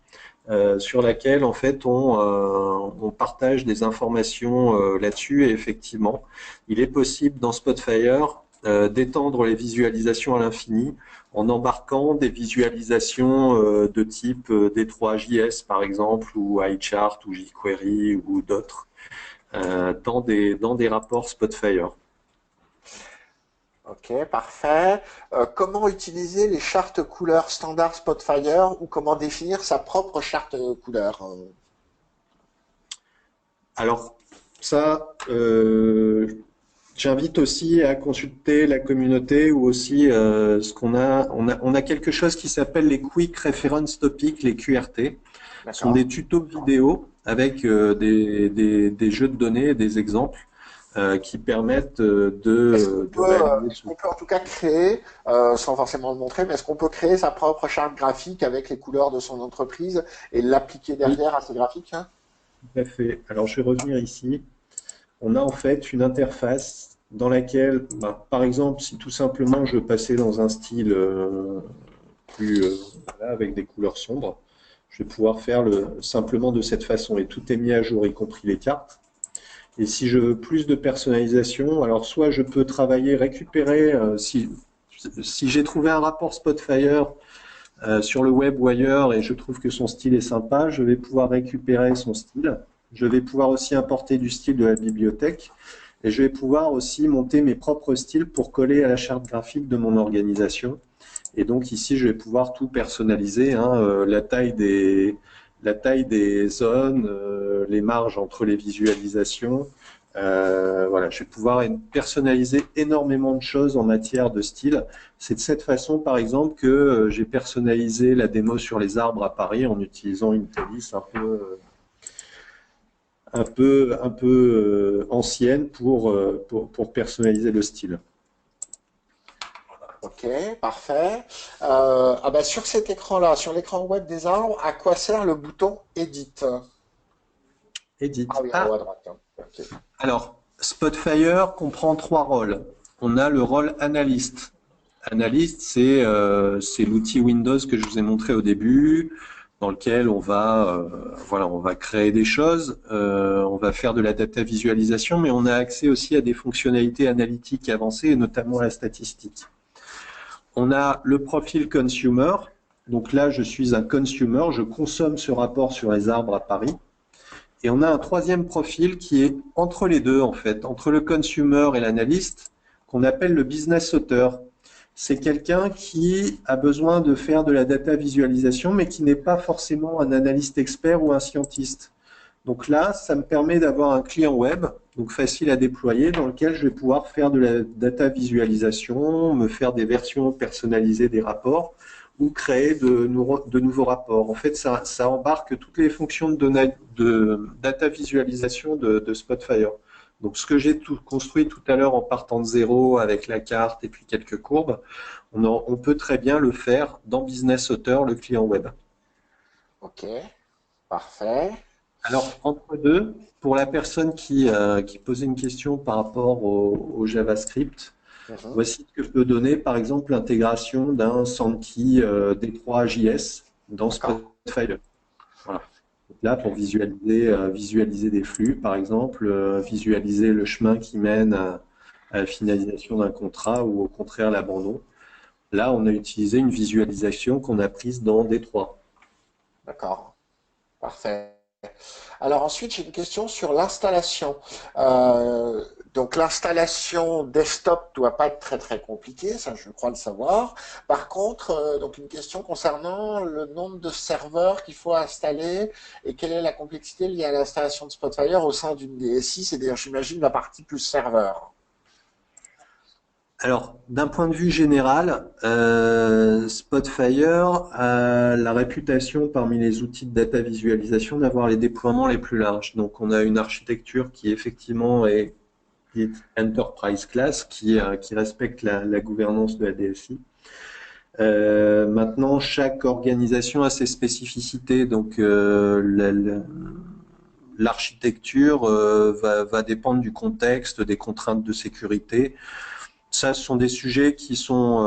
sur laquelle en fait on partage des informations là-dessus. Et effectivement, il est possible dans Spotfire d'étendre les visualisations à l'infini en embarquant des visualisations de type D3JS par exemple, ou iChart, ou jQuery, ou d'autres, dans des rapports Spotfire. Ok, parfait. Comment utiliser les chartes couleurs standard Spotfire ou comment définir sa propre charte couleur? Alors, ça, j'invite aussi à consulter la communauté ou aussi ce qu'on a, on a quelque chose qui s'appelle les Quick Reference Topics, les QRT. Ce sont D'accord. des tutos vidéo avec des jeux de données, des exemples qui permettent de réaliser Est-ce qu'on peut en tout cas créer, sans forcément le montrer, mais est-ce qu'on peut créer sa propre charte graphique avec les couleurs de son entreprise et l'appliquer Oui, derrière à ses graphiques, hein? tout à fait. Alors, je vais revenir ici. On a en fait une interface dans laquelle, bah, par exemple, si tout simplement je passais dans un style plus voilà, avec des couleurs sombres, je vais pouvoir faire simplement de cette façon et tout est mis à jour, y compris les cartes. Et si je veux plus de personnalisation, alors soit je peux travailler, récupérer, si j'ai trouvé un rapport Spotfire sur le web ou ailleurs et je trouve que son style est sympa, je vais pouvoir récupérer son style. Je vais pouvoir aussi importer du style de la bibliothèque et je vais pouvoir aussi monter mes propres styles pour coller à la charte graphique de mon organisation. Et donc ici, je vais pouvoir tout personnaliser, hein, la taille des zones, les marges entre les visualisations. Voilà, je vais pouvoir personnaliser énormément de choses en matière de style. C'est de cette façon, par exemple, que j'ai personnalisé la démo sur les arbres à Paris en utilisant une police un peu ancienne pour personnaliser le style. Ok, parfait. Ah bah sur cet écran-là, sur l'écran web des arbres, à quoi sert le bouton Edit? Edit. Ah oui, en haut Ah, à droite, hein. Ok. alors, Spotfire comprend trois rôles. On a le rôle analyste. Analyste, c'est l'outil Windows que je vous ai montré au début, dans lequel voilà, on va créer des choses, on va faire de la data visualisation, mais on a accès aussi à des fonctionnalités analytiques avancées, et notamment à la statistique. On a le profil consumer. Donc là, je suis un consumer, je consomme ce rapport sur les arbres à Paris. Et on a un troisième profil qui est entre les deux, en fait, entre le consumer et l'analyste, qu'on appelle le business author. C'est quelqu'un qui a besoin de faire de la data visualisation, mais qui n'est pas forcément un analyste expert ou un scientiste. Donc là, ça me permet d'avoir un client web, donc facile à déployer, dans lequel je vais pouvoir faire de la data visualisation, me faire des versions personnalisées des rapports ou créer de nouveaux rapports. En fait, ça embarque toutes les fonctions de data visualisation de Spotfire. Donc, ce que j'ai construit tout à l'heure en partant de zéro avec la carte et puis quelques courbes, on peut très bien le faire dans Business Author, le client web. Ok, parfait. Alors, entre deux, pour la personne qui posait une question par rapport au JavaScript, Mhm. voici ce que je peux donner, par exemple, l'intégration d'un Sankey D3JS dans D'accord. Spotfire. Voilà. Donc là, pour visualiser des flux, par exemple, visualiser le chemin qui mène à la finalisation d'un contrat ou au contraire l'abandon. Là, on a utilisé une visualisation qu'on a prise dans D3. D'accord. Parfait. Alors ensuite, j'ai une question sur l'installation. Donc l'installation desktop doit pas être très très compliquée, ça je crois le savoir. Par contre, donc une question concernant le nombre de serveurs qu'il faut installer et quelle est la complexité liée à l'installation de Spotfire au sein d'une DSI, c'est d'ailleurs j'imagine la partie plus serveur. Alors, d'un point de vue général, Spotfire a la réputation parmi les outils de data visualisation d'avoir les déploiements les plus larges. Donc, on a une architecture qui effectivement est enterprise class, qui respecte la gouvernance de la DSI. Maintenant, chaque organisation a ses spécificités, donc l'architecture va dépendre du contexte, des contraintes de sécurité. Ça, ce sont des sujets qui sont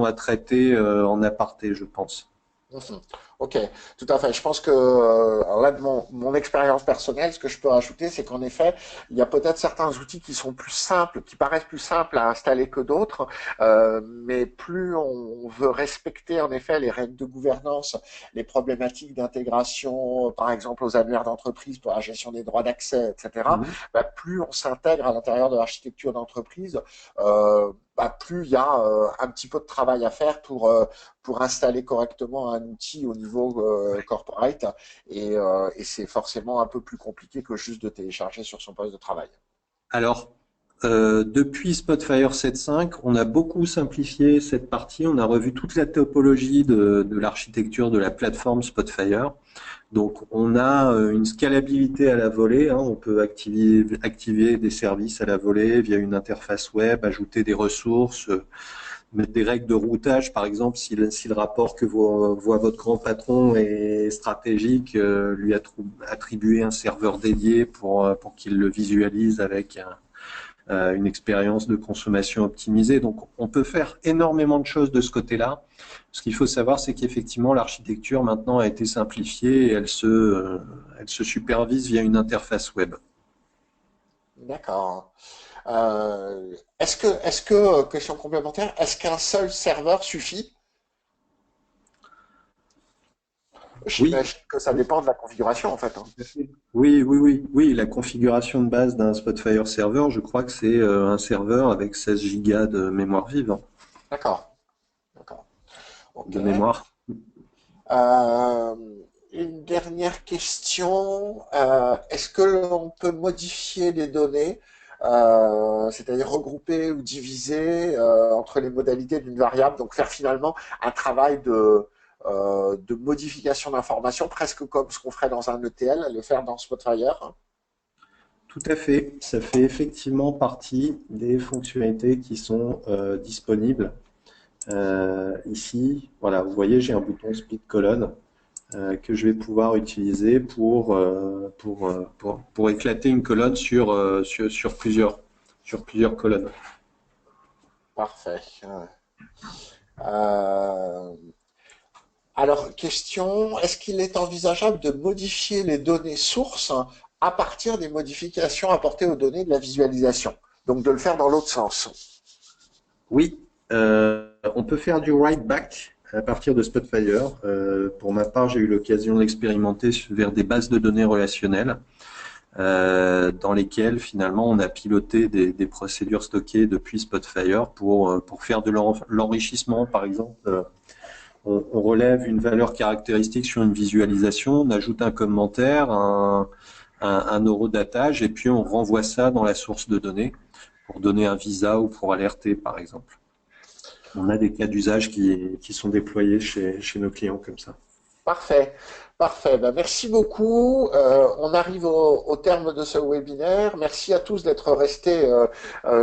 à traiter en aparté, je pense. Mhm. Ok, tout à fait. Je pense que, alors là, de mon expérience personnelle, ce que je peux rajouter, c'est qu'en effet, il y a peut-être certains outils qui sont plus simples, qui paraissent plus simples à installer que d'autres, mais plus on veut respecter en effet les règles de gouvernance, les problématiques d'intégration, par exemple aux annuaires d'entreprise pour la gestion des droits d'accès, etc., Mhm. bah, plus on s'intègre à l'intérieur de l'architecture d'entreprise, bah, plus il y a un petit peu de travail à faire pour installer correctement un outil au niveau corporate et c'est forcément un peu plus compliqué que juste de télécharger sur son poste de travail. Alors, depuis Spotfire 7.5, on a beaucoup simplifié cette partie. On a revu toute la topologie de l'architecture de la plateforme Spotfire. Donc, on a une scalabilité à la volée, hein. On peut activer des services à la volée via une interface web, ajouter des ressources, mettre des règles de routage. Par exemple, si le rapport que voit votre grand patron est stratégique, lui attribuer un serveur dédié pour qu'il le visualise avec une expérience de consommation optimisée. Donc, on peut faire énormément de choses de ce côté-là. Ce qu'il faut savoir, c'est qu'effectivement, l'architecture maintenant a été simplifiée et elle se supervise via une interface web. D'accord. Question complémentaire, est-ce qu'un seul serveur suffit? Oui, J'imagine que ça dépend de la configuration en fait, hein. oui. La configuration de base d'un Spotfire serveur, je crois que c'est un serveur avec 16 gigas de mémoire vive, hein, D'accord, d'accord. Ok. de mémoire. Euh, une dernière question. Est-ce que l'on peut modifier les données, c'est-à-dire regrouper ou diviser entre les modalités d'une variable, donc faire finalement un travail de modification d'information, presque comme ce qu'on ferait dans un ETL, le faire dans Spotfire? Tout à fait. Ça fait effectivement partie des fonctionnalités qui sont disponibles. Ici, voilà, vous voyez, j'ai un bouton split colonne que je vais pouvoir utiliser pour éclater une colonne sur plusieurs colonnes. Parfait. Euh, alors, question, est-ce qu'il est envisageable de modifier les données sources à partir des modifications apportées aux données de la visualisation? Donc de le faire dans l'autre sens. Oui, on peut faire du write back à partir de Spotfire. Pour ma part, j'ai eu l'occasion d'expérimenter vers des bases de données relationnelles dans lesquelles finalement on a piloté des procédures stockées depuis Spotfire pour faire de l'enrichissement. Par exemple, on relève une valeur caractéristique sur une visualisation, on ajoute un commentaire, un horodatage, et puis on renvoie ça dans la source de données pour donner un visa ou pour alerter, par exemple. On a des cas d'usage qui sont déployés chez nos clients comme ça. Parfait, parfait. Ben, merci beaucoup. On arrive au terme de ce webinaire. Merci à tous d'être restés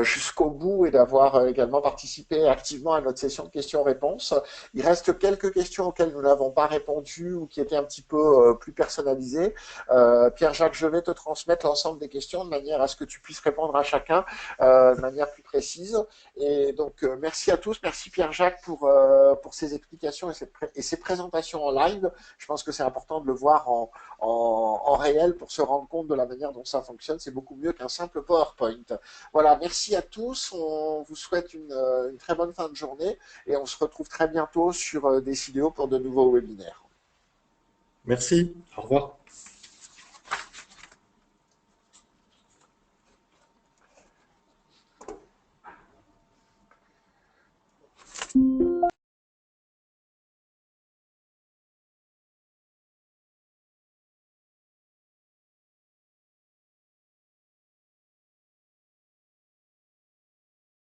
jusqu'au bout et d'avoir également participé activement à notre session de questions-réponses. Il reste quelques questions auxquelles nous n'avons pas répondu ou qui étaient un petit peu plus personnalisées. Pierre-Jacques, je vais te transmettre l'ensemble des questions de manière à ce que tu puisses répondre à chacun de manière plus précise. Et donc, merci à tous. Merci Pierre-Jacques pour ces explications et ces présentations en live. Je pense que c'est important de le voir en réel pour se rendre compte de la manière dont ça fonctionne. C'est beaucoup mieux qu'un simple PowerPoint. Voilà, merci à tous. On vous souhaite une très bonne fin de journée et on se retrouve très bientôt sur Décidéo pour de nouveaux webinaires. Merci, au revoir.